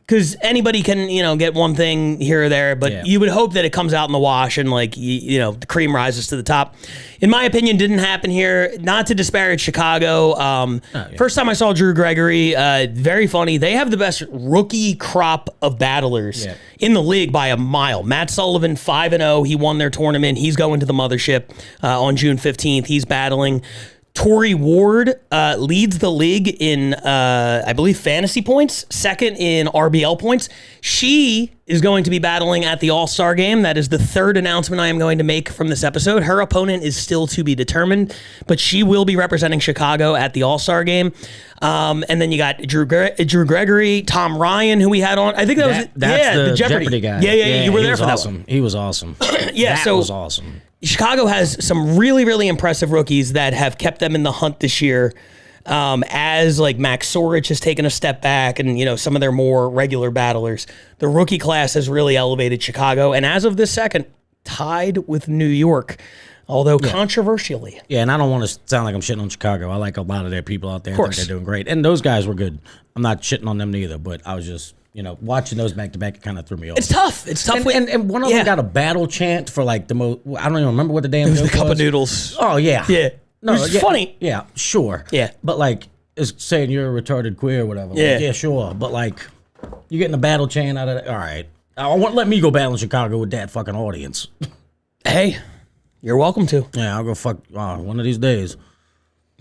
Because anybody can, you know, get one thing here or there, but you would hope that it comes out in the wash and like, you know, the cream rises to the top. In my opinion, didn't happen here. Not to disparage Chicago. First time I saw Drew Gregory, very funny. They have the best rookie crop of battlers in the league by a mile. Matt Sullivan, 5-0. He won their tournament. He's going to the mothership on June 15th. He's battling. Tori Ward leads the league in, I believe, fantasy points, second in RBL points. She is going to be battling at the All-Star game. That is the 3rd announcement I am going to make from this episode. Her opponent is still to be determined, but she will be representing Chicago at the All-Star game. And then you got Drew Gregory, Tom Ryan, who we had on. I think that's the Jeopardy guy. Yeah, you were there for that one. He was awesome. That was awesome. Chicago has some really, really impressive rookies that have kept them in the hunt this year. As like Max Sorich has taken a step back, and you know, some of their more regular battlers, the rookie class has really elevated Chicago, and as of this second, tied with New York, although controversially. Yeah, and I don't want to sound like I'm shitting on Chicago. I like a lot of their people out there. I think they're doing great, and those guys were good. I'm not shitting on them neither, but I was just, you know, watching those back to back, it kind of threw me off. It's tough. And one of them got a battle chant for like the most. I don't even remember what the damn joke was. The cup of noodles. Oh yeah. No, it's funny. Yeah, sure. Yeah. But like, it's saying you're a retarded queer or whatever. Yeah. Like, yeah, sure. But like, you're getting a battle chant out of that. All right. Let me go battle in Chicago with that fucking audience. Hey, you're welcome to. Yeah, I'll go fuck one of these days.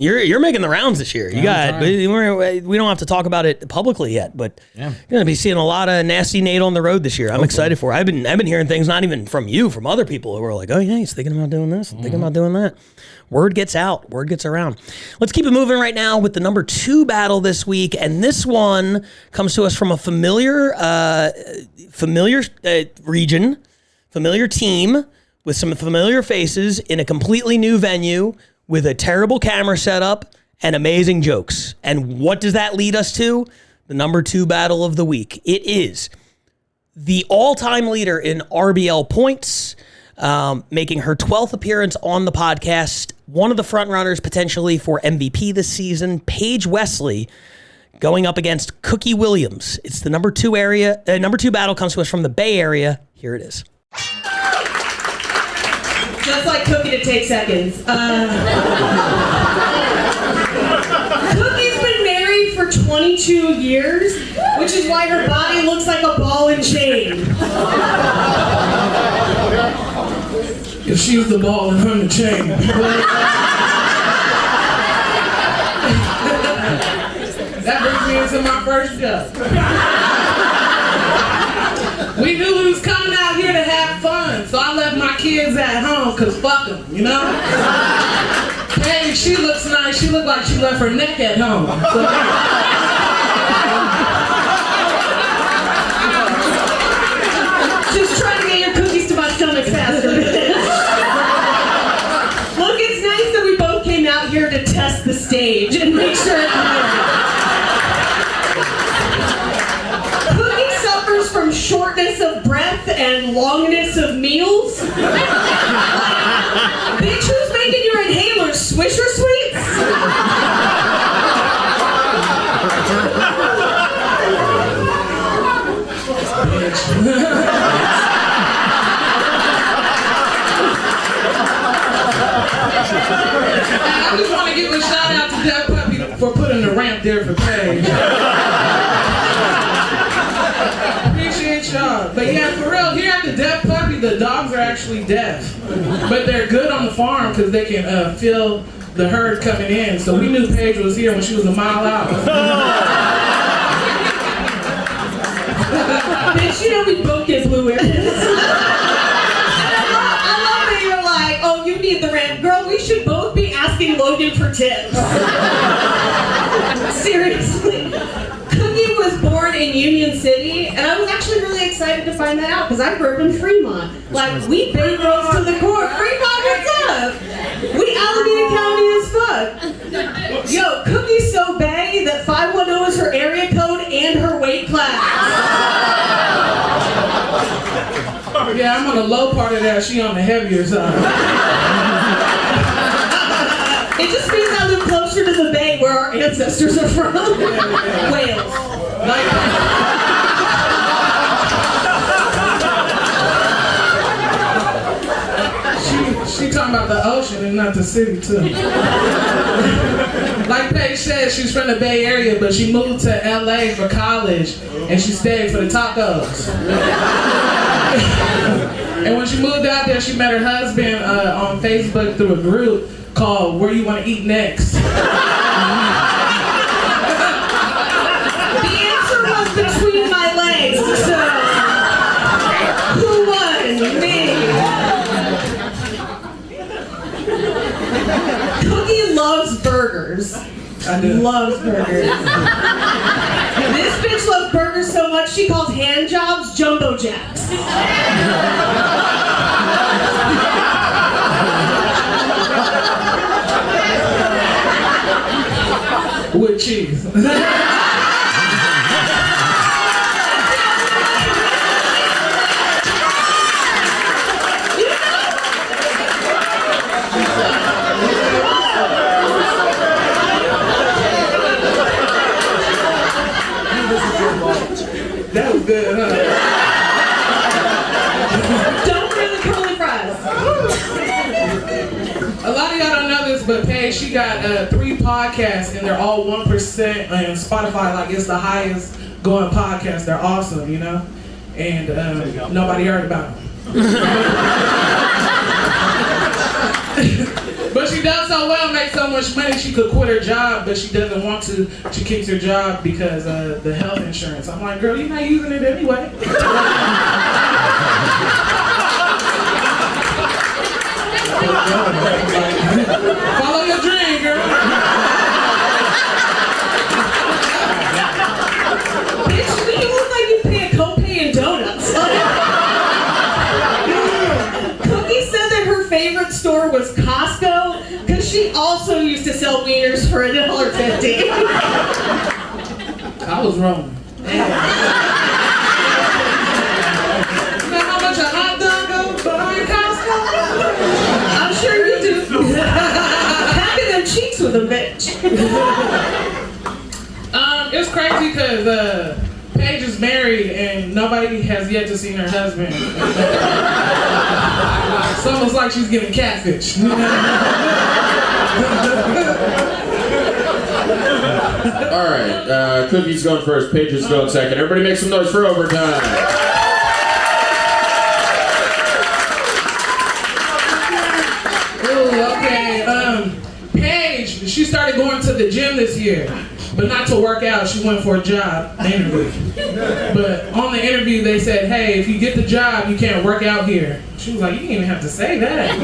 You're making the rounds this year. You got. We don't have to talk about it publicly yet, but you're gonna be seeing a lot of nasty Nate on the road this year. I'm excited for it. I've been hearing things not even from you, from other people who are like, oh yeah, he's thinking about doing this, thinking about doing that. Word gets out. Word gets around. Let's keep it moving right now with the number 2 battle this week, and this one comes to us from a familiar region, familiar team with some familiar faces in a completely new venue, with a terrible camera setup and amazing jokes. And what does that lead us to? The number 2 battle of the week. It is the all-time leader in RBL points, making her 12th appearance on the podcast, one of the frontrunners potentially for MVP this season, Paige Wesley, going up against Cookie Williams. It's the number 2 battle comes to us from the Bay Area. Here it is. Just like Cookie to take seconds. Cookie's been married for 22 years, which is why her body looks like a ball and chain. If she was the ball and I'm the chain. That brings me into my first joke. We knew we was coming out here to have fun, so I left my kids at home, cause fuck them, you know? Hey, she looks nice. She looked like she left her neck at home. So, just trying to get your cookies to my stomach faster. Look, it's nice that we both came out here to test the stage and make sure it works. From shortness of breath and longness of meals. Bitch, who's making your inhalers? Swisher Sweets? I just want to give a shout out to Deaf Puppy for putting the ramp there for Paige. Appreciate y'all. But yeah, for real, here at the Deaf Puppy, the dogs are actually deaf. But they're good on the farm because they can feel the herd coming in. So we knew Paige was here when she was a mile out. Bitch, you know we both get blue ears. I love that you're like, oh, you need the ramp. Girl, we should both be asking Logan for tips. Seriously. Cookie was born in Union City, and I was actually really excited to find that out because I grew up in Fremont. Like, we bang girls to the core. Fremont, what's up? We Alameda County as fuck. Yo, Cookie's so baggy that 510 is her area code and her weight class. Yeah, I'm on the low part of that. She on the heavier side. It just means I live closer to the bay where our ancestors are from. Wales. She talking about the ocean and not the city too. Like Paige said, she's from the Bay Area, but she moved to LA for college and she stayed for the tacos. And when she moved out there, she met her husband on Facebook through a group called Where You Want to Eat Next. The answer was between my legs, so who won? Me. Cookie loves burgers. I do. Loves burgers. This bitch loves burgers so much she calls hand jobs jumbo jacks. With cheese. That was good, huh? Don't ruin the curly fries. A lot of y'all don't know this, but Paige, she got 3 podcasts, and they're all 1% on Spotify. Like, it's the highest going podcast. They're awesome, you know? And nobody heard about them. But she does so well, makes so much money, she could quit her job, but she doesn't want to. She keeps her job because the health insurance. I'm like, girl, you're not using it anyway. Follow your dream, girl. Bitch, you look like you pay a copay in donuts. Cookie said that her favorite store was Costco because she also used to sell wieners for $1.50. I was wrong. You know how much a hot dog goes behind Costco? I'm sure you do. Packing them cheeks with a bitch. It was crazy because Paige is married and nobody has yet to see her husband. It's almost like she's getting catfish. All right, Cookie's going first, Paige is going second. Everybody make some noise for overtime. Okay, Paige, she started going to the gym this year, but not to work out. She went for a job interview. But on the interview, they said, hey, if you get the job, you can't work out here. She was like, you didn't even have to say that.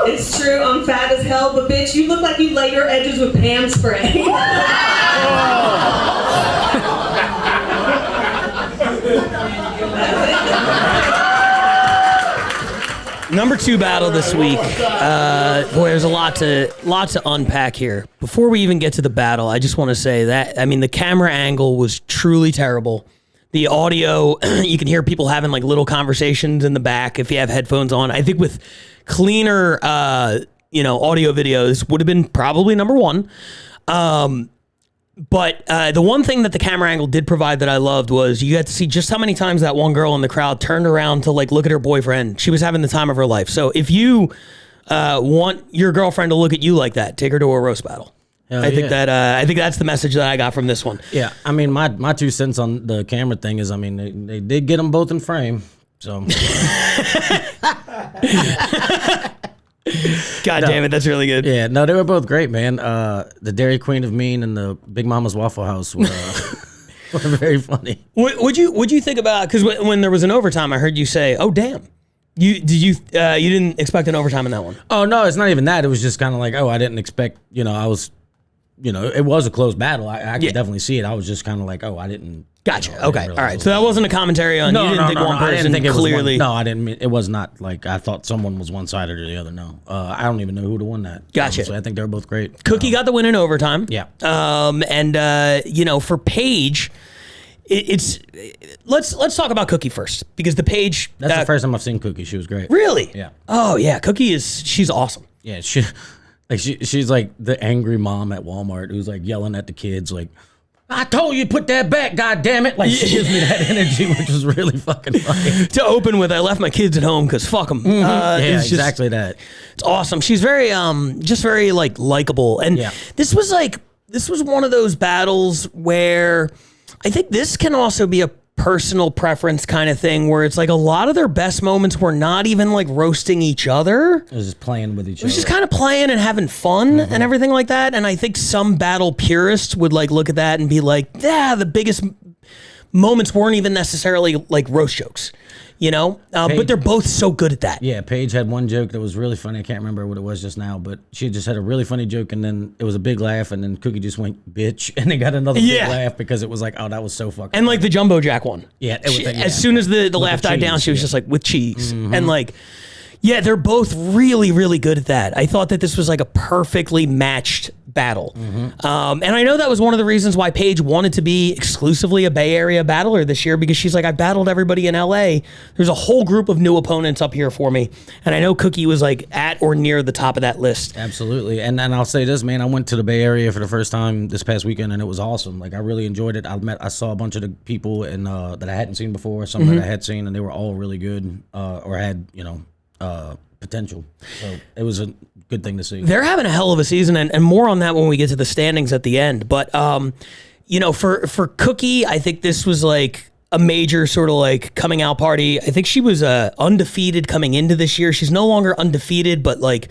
It's true, I'm fat as hell, but bitch, you look like you lay your edges with Pam spray. Number 2 battle this week. Boy, there's a lot to unpack here. Before we even get to the battle, I just want to say that, I mean, the camera angle was truly terrible. The audio, you can hear people having like little conversations in the back if you have headphones on. I think with cleaner, audio videos would have been probably number 1. But the one thing that the camera angle did provide that I loved was you got to see just how many times that one girl in the crowd turned around to like look at her boyfriend. She was having the time of her life. So if you want your girlfriend to look at you like that, take her to a roast battle. I think that's the message that I got from this one. Yeah, I mean, my 2 cents on the camera thing is, I mean, they did get them both in frame, so. God damn it, that's really good. Yeah, no, they were both great, man. The Dairy Queen of Mean and the Big Mama's Waffle House were very funny. What'd you think about, because when there was an overtime, I heard you say, "Oh damn." You didn't expect an overtime in that one? Oh no, it's not even that. It was just kind of like, oh, I didn't expect. I was. It was a close battle. I could definitely see it. I was just kind of like, oh, I didn't. Gotcha. Okay. All right. So that wasn't a commentary on you didn't think one person I didn't think it clearly. Was one, no, I didn't. It was not like I thought someone was one sided or the other. No, I don't even know who won that. Gotcha. So I think they were both great. Cookie got the win in overtime. Yeah. For Paige, let's talk about Cookie first because the Paige. That's the first time I've seen Cookie. She was great. Really? Yeah. Oh yeah, she's awesome. Yeah. She's like the angry mom at Walmart who's like yelling at the kids like, I told you put that back, god damn it. Like she gives me that energy, which was really fucking funny. To open with, I left my kids at home because fuck them. Exactly that. It's awesome. She's very just very like likable. And this was one of those battles where I think this can also be a personal preference kind of thing where it's like a lot of their best moments were not even like roasting each other. It was just playing with each other. It was just kind of playing and having fun and everything like that. And I think some battle purists would like look at that and be like, yeah, the biggest moments weren't even necessarily like roast jokes, but they're both so good at that. Yeah, Paige had one joke that was really funny. I can't remember what it was just now, but she just had a really funny joke, and then it was a big laugh, and then Cookie just went, bitch, and they got another big laugh because it was like, oh, that was so fucking And like the Jumbo Jack one. Yeah. As soon as the laugh died down, she was just like, with cheese. And like, yeah, they're both really, really good at that. I thought that this was like a perfectly matched battle. And I know that was one of the reasons why Paige wanted to be exclusively a Bay Area battler this year, because she's like, I battled everybody in LA. There's a whole group of new opponents up here for me. And I know Cookie was like at or near the top of that list. Absolutely. And I'll say this, man, I went to the Bay Area for the first time this past weekend, and it was awesome. Like, I really enjoyed it. I saw a bunch of the people and that I hadn't seen before, some that I had seen, and they were all really good or had, potential. So it was a good thing to see. They're having a hell of a season, and more on that when we get to the standings at the end. But for Cookie, I think this was like a major sort of like coming out party. I think she was undefeated coming into this year. She's no longer undefeated, but like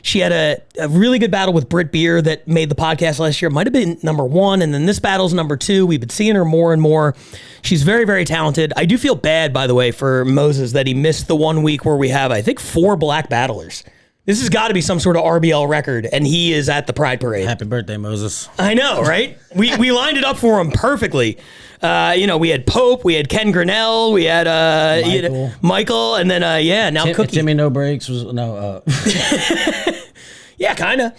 she had a really good battle with Britt Beer that made the podcast last year. Might have been number 1, and then this battle's number 2. We've been seeing her more and more. She's very, very talented. I do feel bad, by the way, for Moses that he missed the 1 week where we have, I think, 4 black battlers. This has got to be some sort of RBL record, and he is at the Pride Parade. Happy birthday, Moses. I know, right? We lined it up for him perfectly. We had Pope, we had Ken Grinnell, we had Michael, and then now Cookie. Timmy No Breaks was Yeah, kind of.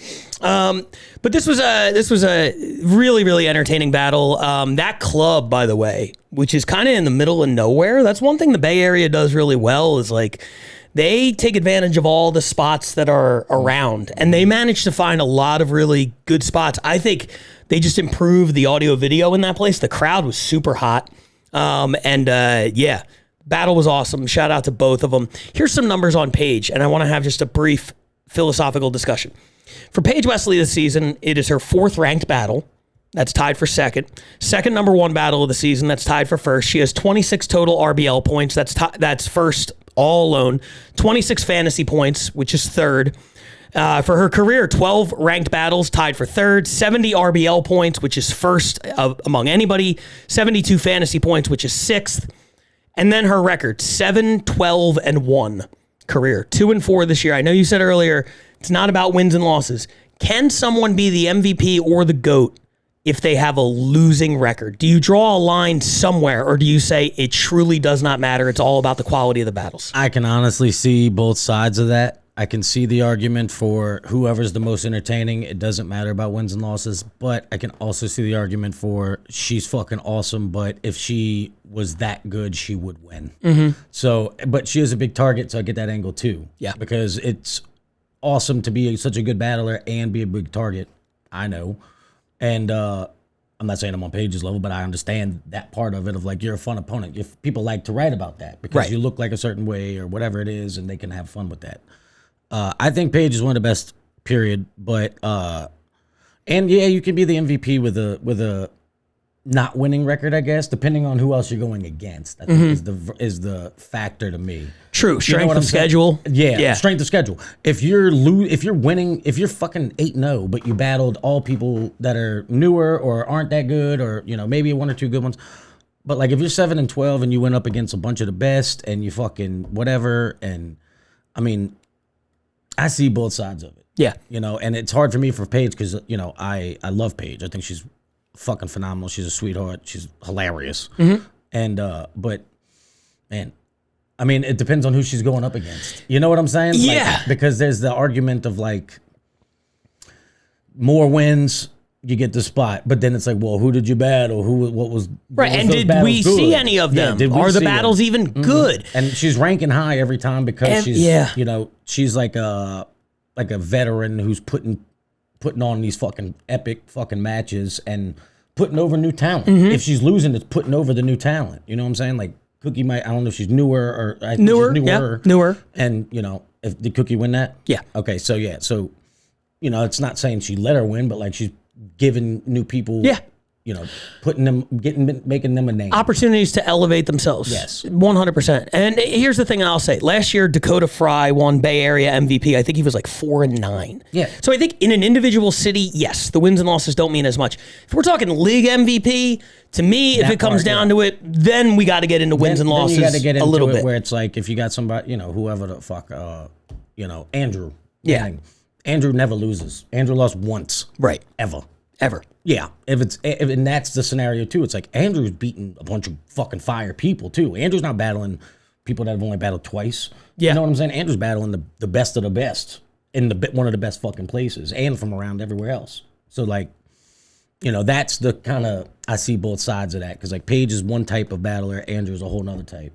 But this was a really, really entertaining battle. That club, by the way, which is kind of in the middle of nowhere. That's one thing the Bay Area does really well is like they take advantage of all the spots that are around, and they manage to find a lot of really good spots. I think they just improved the audio video in that place. The crowd was super hot. Battle was awesome. Shout out to both of them. Here's some numbers on Paige, and I want to have just a brief philosophical discussion. For Paige Wesley this season, it is her 4th ranked battle. That's tied for second. Second number 1 battle of the season. That's tied for first. She has 26 total RBL points. That's first all alone. 26 fantasy points, which is third. For her career, 12 ranked battles, tied for third. 70 RBL points, which is first among anybody. 72 fantasy points, which is sixth. And then her record, 7-12-1 career. 2-4 this year. I know you said earlier, it's not about wins and losses. Can someone be the MVP or the GOAT if they have a losing record? Do you draw a line somewhere, or do you say it truly does not matter? It's all about the quality of the battles. I can honestly see both sides of that. I can see the argument for whoever's the most entertaining. It doesn't matter about wins and losses. But I can also see the argument for she's fucking awesome, but if she was that good, she would win. Mm-hmm. So, but she is a big target, so I get that angle too. Yeah. Because it's awesome to be such a good battler and be a big target. I know. And I'm not saying I'm on Paige's level, but I understand that part of it of like you're a fun opponent. If people like to write about that because you look like a certain way or whatever it is, and they can have fun with that. I think Paige is one of the best, period. But and yeah, you can be the MVP with a not winning record, I guess, depending on who else you're going against. I think is the factor to me. True, strength of schedule. Yeah, strength of schedule. If you're winning, if you're fucking 8-0, but you battled all people that are newer or aren't that good, or maybe 1 or 2 good ones. But like if you're 7-12 and you went up against a bunch of the best and you fucking whatever, and I mean, I see both sides of it. Yeah. And it's hard for me for Paige because, I love Paige. I think she's fucking phenomenal. She's a sweetheart. She's hilarious. Mm-hmm. And, but, man, I mean, it depends on who she's going up against. You know what I'm saying? Yeah. Like, because there's the argument of, like, more wins, you get the spot. But then it's like, well, who did you battle? What was right? And did we see any of them? Are the battles even good? And she's ranking high every time because she's like a veteran who's putting on these fucking epic fucking matches and putting over new talent. Mm-hmm. If she's losing, it's putting over the new talent. You know what I'm saying? Like Cookie I don't know if she's newer or I think she's newer. And did Cookie win that? Yeah. Okay, so yeah, so it's not saying she let her win, but like she's giving new people, putting them, making them a name. Opportunities to elevate themselves. Yes. 100%. And here's the thing I'll say. Last year, Dakota Fry won Bay Area MVP. I think he was like 4-9. Yeah. So I think in an individual city, yes, the wins and losses don't mean as much. If we're talking league MVP, to me, if it comes down to it, then we got to get into wins and losses then you got to get into a little bit. Where it's like if you got somebody, whoever the fuck, Andrew. Yeah. Andrew never loses. Andrew lost once. Right. Ever. Yeah. And that's the scenario too. It's like Andrew's beating a bunch of fucking fire people too. Andrew's not battling people that have only battled twice. Yeah. You know what I'm saying? Andrew's battling the best of the best in one of the best fucking places and from around everywhere else. So like, that's the kind of, I see both sides of that. Cause like Paige is one type of battler. Andrew's a whole nother type.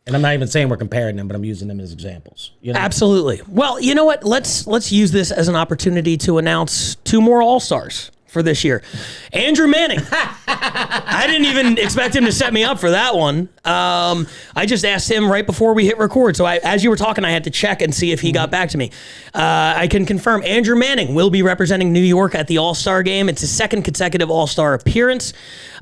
And I'm not even saying we're comparing them, but I'm using them as examples. Absolutely. Well, you know what? Let's use this as an opportunity to announce 2 more All-Stars for this year. Andrew Manning. I didn't even expect him to set me up for that one. I just asked him right before we hit record. So as you were talking, I had to check and see if he got back to me. I can confirm Andrew Manning will be representing New York at the All-Star game. It's his second consecutive All-Star appearance.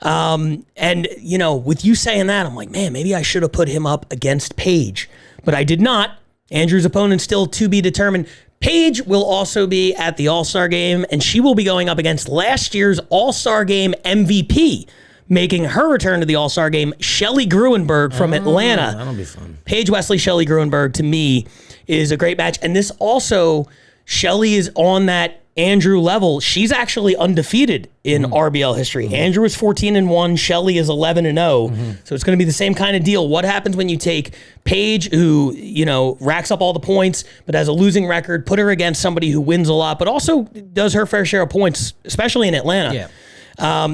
And, you know, with you saying that, I'm like, man, maybe I should have put him up against Paige. But I did not. Andrew's opponent still to be determined. Paige will also be at the All-Star game, and she will be going up against last year's All-Star game MVP, making her return to the All-Star game, Shelley Gruenberg from Atlanta. That'll be fun. Paige Wesley, Shelley Gruenberg, to me, is a great match. And this also, Shelley is on that Andrew level. She's actually undefeated in RBL history. Andrew is 14-1. Shelley is 11-0. So it's going to be the same kind of deal. What happens when you take Paige, who, you know, racks up all the points, but has a losing record, put her against somebody who wins a lot, but also does her fair share of points, especially in Atlanta? Yeah.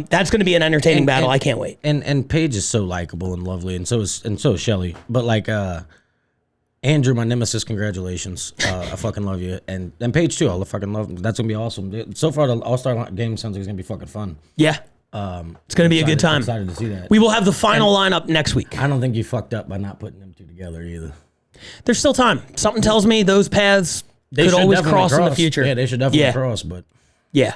That's going to be an entertaining battle. I can't wait. And Paige is so likable and lovely, and so is Shelley. But like Andrew, my nemesis, congratulations. I fucking love you. And Paige too, I fucking love him. That's gonna be awesome. So far the All-Star game sounds like it's gonna be fucking fun. Yeah. It's gonna be a good time. Excited to see that. We will have the final lineup next week. I don't think you fucked up by not putting them two together either. There's still time. Something tells me those paths could always cross in the future. Yeah, they should definitely cross, but yeah.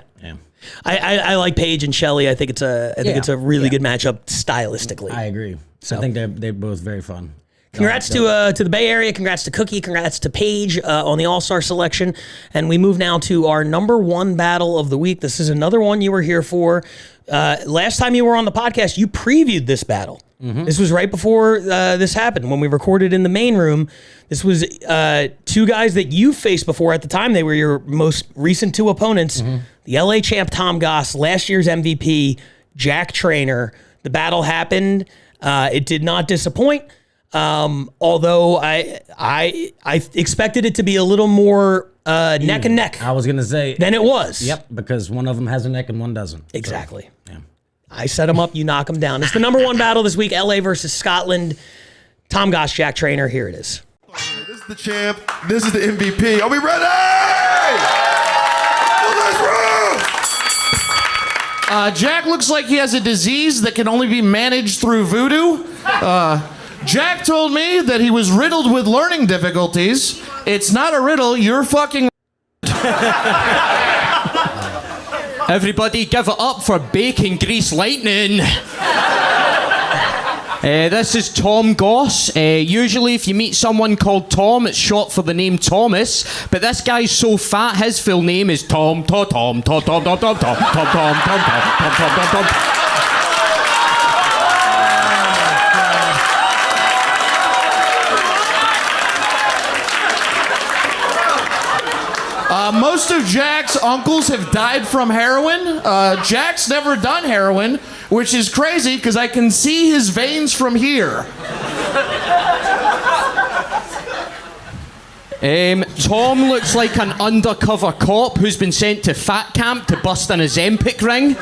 I like Paige and Shelley. I think it's a really good matchup stylistically. I agree. So I think they're both very fun. Congrats to the Bay Area. Congrats to Cookie. Congrats to Paige on the All-Star selection. And we move now to our number one battle of the week. This is another one you were here for. Last time you were on the podcast, you previewed this battle. This was right before this happened, when we recorded in the main room. This was two guys that you faced before at the time. They were your most recent two opponents. The LA champ Tom Goss, last year's MVP Jack Trainer. The battle happened. It did not disappoint. Although I expected it to be a little more neck and neck. I was gonna say than it was. Yep, because one of them has a neck and one doesn't. Exactly. So, yeah. I set them up, you knock them down. It's the number one battle this week: LA versus Scotland. Tom Goss, Jack Trainer. Here it is. This is the champ. This is the MVP. Are we ready? Jack looks like he has a disease that can only be managed through voodoo. Jack told me that he was riddled with learning difficulties. It's not a riddle, you're fucking. Everybody give it up for Bacon Grease Lightning. This is Tom Goss. Usually if you meet someone called Tom, it's short for the name Thomas, but this guy's so fat his full name is Tom. Most of Jack's uncles have died from heroin. Jack's never done heroin, which is crazy because I can see his veins from here. Tom looks like an undercover cop who's been sent to fat camp to bust in a Zempic ring.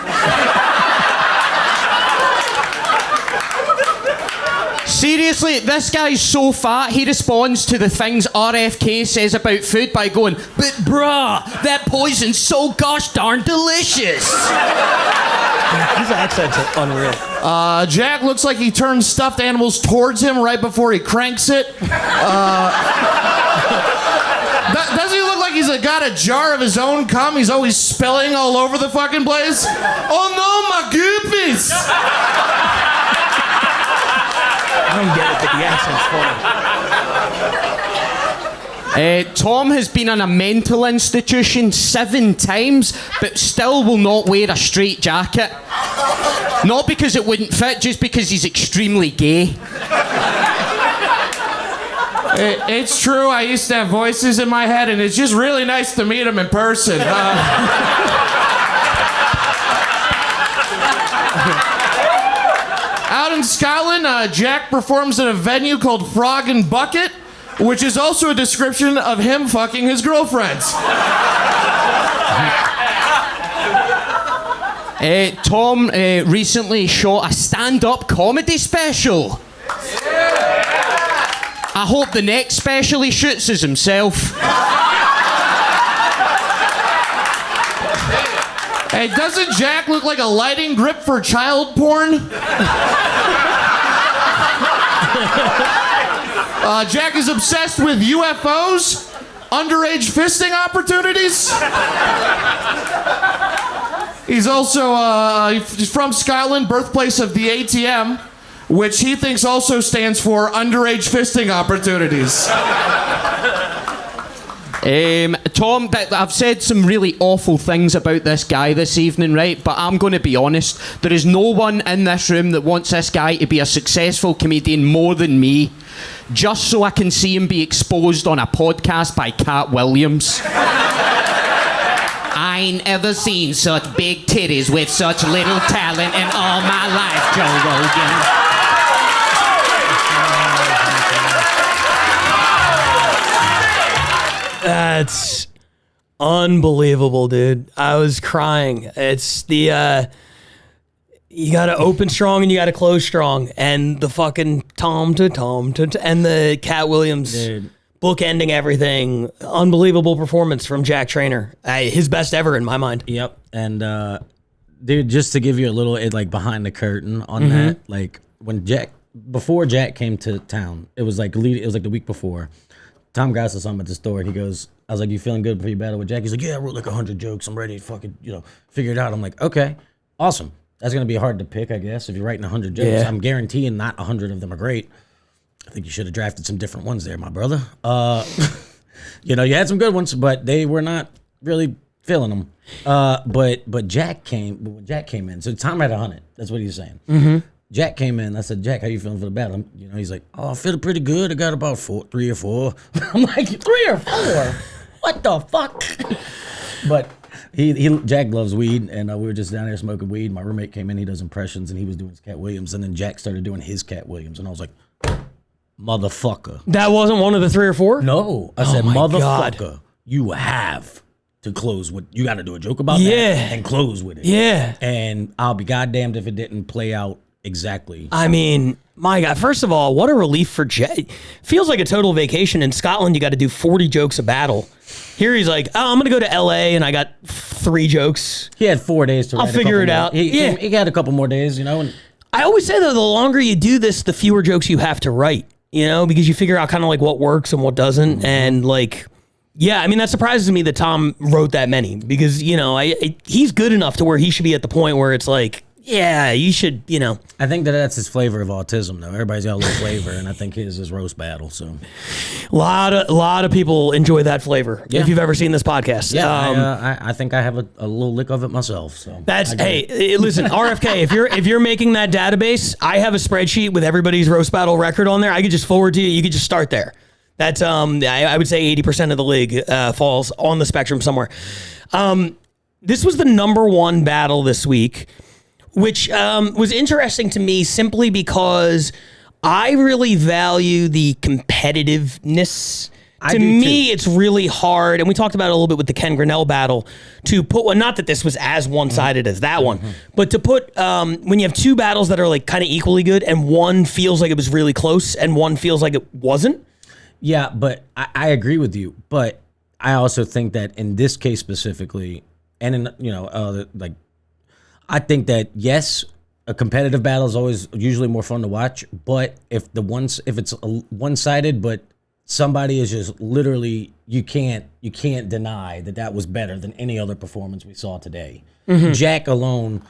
Seriously, this guy's so fat, he responds to the things RFK says about food by going, "But bruh, that poison's so gosh darn delicious." His accents are unreal. Jack looks like he turns stuffed animals towards him right before he cranks it. Doesn't he look like he's got a jar of his own cum? He's always spilling all over the fucking place. Oh no, my goopies! I don't get it, but the accent's funny. Tom has been in a mental institution 7 times, but still will not wear a straight jacket. Not because it wouldn't fit, just because he's extremely gay. It's true, I used to have voices in my head, and it's just really nice to meet him in person. Out in Scotland, Jack performs at a venue called Frog and Bucket, which is also a description of him fucking his girlfriends. Tom recently shot a stand-up comedy special. I hope the next special he shoots is himself. Hey, doesn't Jack look like a lighting grip for child porn? Jack is obsessed with UFOs, underage fisting opportunities. He's also he's from Scotland, birthplace of the ATM, which he thinks also stands for underage fisting opportunities. Tom, I've said some really awful things about this guy this evening, right? But I'm going to be honest. There is no one in this room that wants this guy to be a successful comedian more than me, just so I can see him be exposed on a podcast by Cat Williams. I ain't ever seen such big titties with such little talent in all my life, Joe Rogan. That's unbelievable, dude. I was crying. It's the you gotta open strong and you gotta close strong, and the fucking Tom to and the Cat Williams book ending everything. Unbelievable performance from Jack Trainer. His best ever in my mind. Yep. And dude, just to give you a little like behind the curtain on that, like when before Jack came to town, it was like the week before. Tom got us something at the store, and he goes, I was like, you feeling good before you battle with Jack? He's like, yeah, I wrote like 100 jokes. I'm ready to fucking, figure it out. I'm like, okay, awesome. That's going to be hard to pick, I guess, if you're writing 100 jokes. Yeah. I'm guaranteeing not 100 of them are great. I think you should have drafted some different ones there, my brother. You had some good ones, but they were not really feeling them. But Jack came in. So Tom had 100. That's what he's saying. Mm-hmm. Jack came in. I said, Jack, how you feeling for the battle? He's like, oh, I feel pretty good. I got about 3 or 4. I'm like, 3 or 4? What the fuck? But Jack loves weed, and we were just down there smoking weed. My roommate came in. He does impressions, and he was doing his Cat Williams, and then Jack started doing his Cat Williams, and I was like, motherfucker. That wasn't one of the 3 or 4? No. I said, motherfucker, you have to close with, you got to do a joke about that and close with it. Yeah. And I'll be goddamned if it didn't play out exactly. I mean, my God, first of all, what a relief for Jack. Feels like a total vacation. In Scotland, you got to do 40 jokes a battle. Here he's like, oh, I'm going to go to LA and I got 3 jokes. He had 4 days to write. I'll figure it out. He got a couple more days, And I always say that the longer you do this, the fewer jokes you have to write, because you figure out kind of like what works and what doesn't. And like, yeah, I mean, that surprises me that Tom wrote that many because, he's good enough to where he should be at the point where it's like, yeah, you should, I think that's his flavor of autism, though. Everybody's got a little flavor, and I think his is roast battle. So, a lot of people enjoy that flavor. Yeah. If you've ever seen this podcast, I think I have a little lick of it myself. So that's listen, RFK. If you're making that database, I have a spreadsheet with everybody's roast battle record on there. I could just forward to you. You could just start there. That's I would say 80% of the league falls on the spectrum somewhere. This was the #1 battle this week, which was interesting to me simply because I really value the competitiveness. To me, it's really hard, and we talked about it a little bit with the Ken Grinnell battle, to put one, not that this was as one-sided as that one, but to put, when you have 2 battles that are like kind of equally good, and one feels like it was really close, and one feels like it wasn't. Yeah, but I agree with you, but I also think that in this case specifically, and in, I think that yes, a competitive battle is always usually more fun to watch. But if it's one-sided, but somebody is just literally you can't deny that was better than any other performance we saw today. Mm-hmm. Jack alone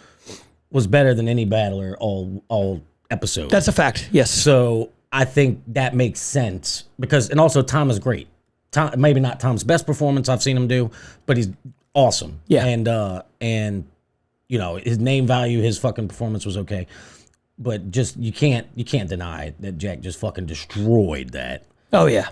was better than any battler all episode. That's a fact. Yes. So I think that makes sense and also Tom is great. Tom, maybe not Tom's best performance I've seen him do, but he's awesome. Yeah. And his name value, his fucking performance was okay. But just you can't deny that Jack just fucking destroyed that. Oh yeah.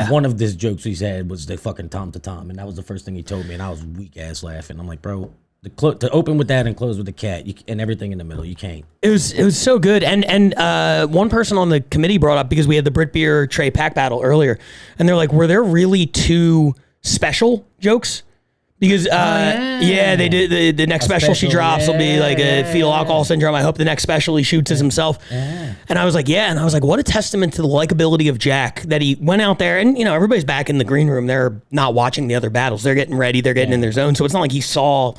One of his jokes he said was the fucking Tom to Tom, and that was the first thing he told me, and I was weak ass laughing. I'm like, bro, to open with that and close with the cat, and everything in the middle, you can't. It was so good, and one person on the committee brought up, because we had the Brit Beer Trey Pack battle earlier, and they're like, were there really 2 special jokes? Because they did the next special she drops will be like a fetal alcohol syndrome. I hope the next special he shoots is himself. And I was like, and I was like, what a testament to the likability of Jack that he went out there, and everybody's back in the green room. They're not watching the other battles. They're getting ready. They're getting in their zone. So it's not like he saw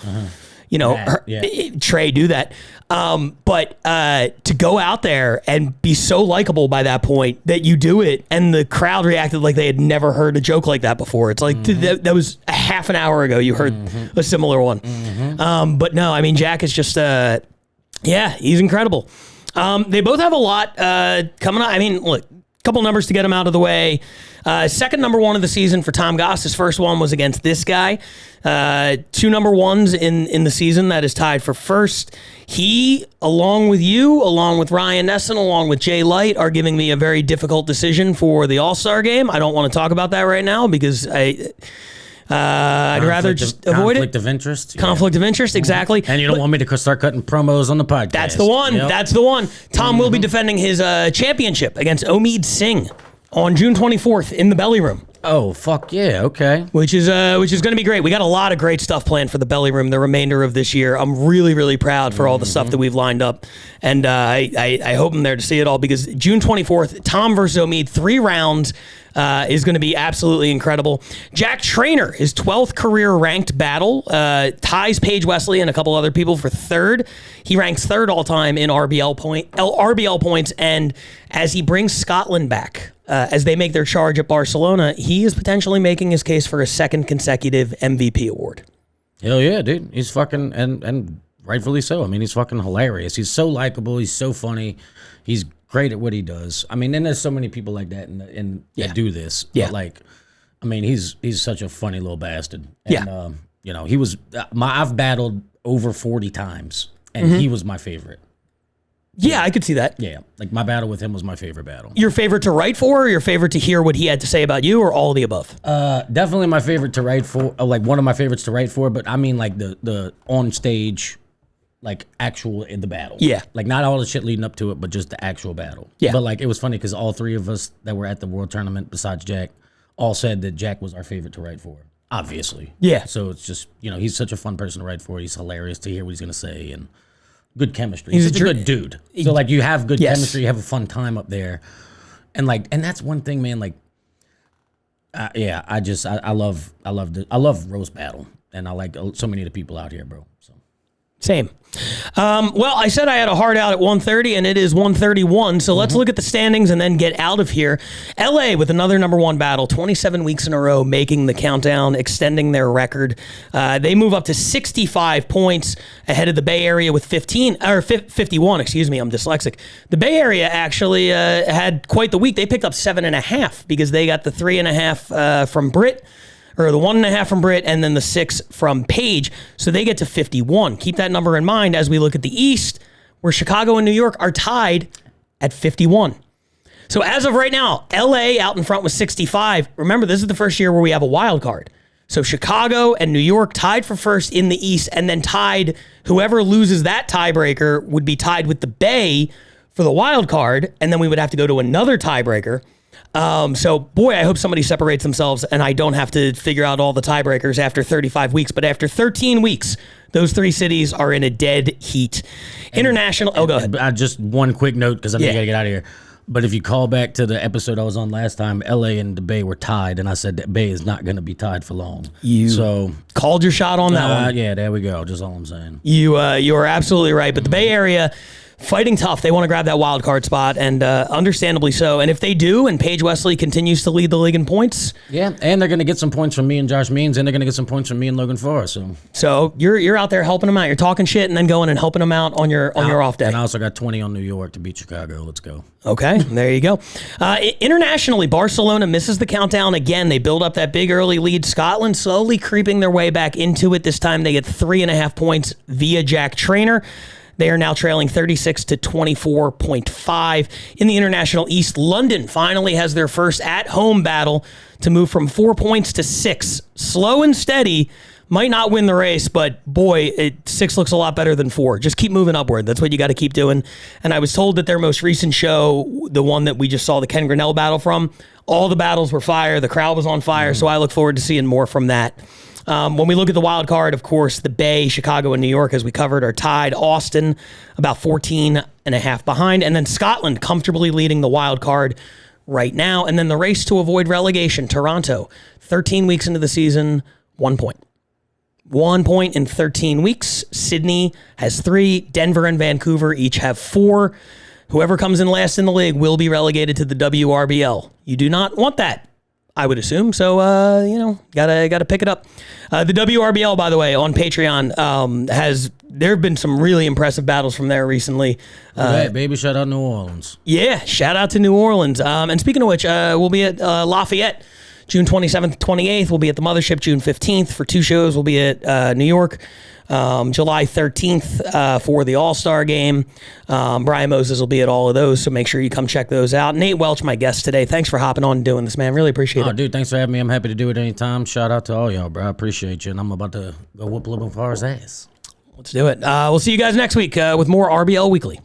Trey do that. But to go out there and be so likable by that point that you do it and the crowd reacted like they had never heard a joke like that before. It's like that was a half an hour ago you heard a similar one. But no, I mean, Jack is just, he's incredible. They both have a lot coming up. I mean, look, a couple numbers to get him out of the way. Second number one of the season for Tom Goss. His first one was against this guy. 2 number ones in the season that is tied for first. He, along with you, along with Ryan Nesson, along with Jay Light, are giving me a very difficult decision for the All-Star game. I don't want to talk about that right now because I'd rather just avoid it. Conflict of interest. Conflict of interest, exactly. And you don't want me to start cutting promos on the podcast. That's the one. Yep. That's the one. Tom will be defending his championship against Omid Singh on June 24th in the Belly Room. Oh, fuck yeah, okay. Which is going to be great. We got a lot of great stuff planned for the Belly Room the remainder of this year. I'm really, really proud for all the stuff that we've lined up. And I hope I'm there to see it all because June 24th, Tom versus Omid, 3 rounds, is going to be absolutely incredible. Jack Trainer, his 12th career ranked battle, ties Paige Wesley and a couple other people for 3rd. He ranks 3rd all time in RBL points. And as he brings Scotland back, as they make their charge at Barcelona, he is potentially making his case for a 2nd consecutive MVP award. Hell yeah, dude. He's fucking, and rightfully so. I mean, he's fucking hilarious. He's so likable. He's so funny. He's great at what he does. I mean, and there's so many people like that that do this. Yeah. But like, I mean, he's such a funny little bastard. And, he was, I've battled over 40 times, and he was my favorite. Yeah, I could see that. Yeah, like my battle with him was my favorite battle. Your favorite to write for, or your favorite to hear what he had to say about you, or all of the above? Definitely my favorite to write for, like one of my favorites to write for, but I mean like the on stage, like actual in the battle. Yeah. Like not all the shit leading up to it, but just the actual battle. Yeah. But like it was funny because all 3 of us that were at the World Tournament, besides Jack, all said that Jack was our favorite to write for. Obviously. Yeah. So it's just, he's such a fun person to write for. He's hilarious to hear what he's going to say and good chemistry. He's such a good dude. So like you have good chemistry, you have a fun time up there. And like, and that's one thing, man, like, I love roast battle. And I like so many of the people out here, bro. So. Same. Well, I said I had a hard out at 1:30, and it is 1:31. So let's look at the standings and then get out of here. LA with another number one battle, 27 weeks in a row, making the countdown, extending their record. They move up to 65 points ahead of the Bay Area with 51. Excuse me, I'm dyslexic. The Bay Area actually had quite the week. They picked up 7.5 because they got the 3.5 from Britt. Or the 1.5 from Britt, and then the 6 from Paige. So they get to 51. Keep that number in mind as we look at the East, where Chicago and New York are tied at 51. So as of right now, LA out in front with 65. Remember, this is the first year where we have a wild card. So Chicago and New York tied for first in the East, and then tied, whoever loses that tiebreaker would be tied with the Bay for the wild card, and then we would have to go to another tiebreaker. So, boy, I hope somebody separates themselves and I don't have to figure out all the tiebreakers after 35 weeks. But after 13 weeks, those 3 cities are in a dead heat. International. Go ahead. Just one quick note because I know you got to get out of here. But if you call back to the episode I was on last time, LA and the Bay were tied. And I said that Bay is not going to be tied for long. You called your shot on that one. Yeah, there we go. Just all I'm saying. You are absolutely right. But the Bay Area, fighting tough. They want to grab that wild card spot, and understandably so. And if they do, and Paige Wesley continues to lead the league in points, yeah, and they're going to get some points from me and Josh Means, and they're going to get some points from me and Logan Forrest. So you're out there helping them out. You're talking shit and then going and helping them out on your off day. And I also got 20 on New York to beat Chicago. Let's go. Okay, there you go. Internationally, Barcelona misses the countdown again. They build up that big early lead. Scotland slowly creeping their way back into it. This time they get 3.5 points via Jack Trainer. They are now trailing 36 to 24.5. In the International East, London finally has their first at-home battle to move from 4 points to 6. Slow and steady. Might not win the race, but boy, 6 looks a lot better than 4. Just keep moving upward. That's what you got to keep doing. And I was told that their most recent show, the one that we just saw the Ken Grinnell battle from, all the battles were fire. The crowd was on fire, so I look forward to seeing more from that. When we look at the wild card, of course, the Bay, Chicago, and New York, as we covered, are tied. Austin, about 14.5 behind. And then Scotland comfortably leading the wild card right now. And then the race to avoid relegation, Toronto, 13 weeks into the season, 1 point. 1 point in 13 weeks. Sydney has 3. Denver and Vancouver each have 4. Whoever comes in last in the league will be relegated to the WRBL. You do not want that, I would assume. So, gotta pick it up. The WRBL, by the way, on Patreon, there have been some really impressive battles from there recently. Baby, shout out New Orleans. Yeah, shout out to New Orleans. And speaking of which, we'll be at Lafayette June 27th, 28th. We'll be at the Mothership June 15th for 2 shows. We'll be at New York July 13th for the All-Star game. Brian Moses will be at all of those, so make sure you come check those out. Nate Welch, my guest today. Thanks for hopping on and doing this, man. Really appreciate it. Dude, thanks for having me. I'm happy to do it anytime. Shout out to all y'all, bro. I appreciate you, and I'm about to go whoop a little bit far as ass. Let's do it. We'll see you guys next week with more RBL Weekly.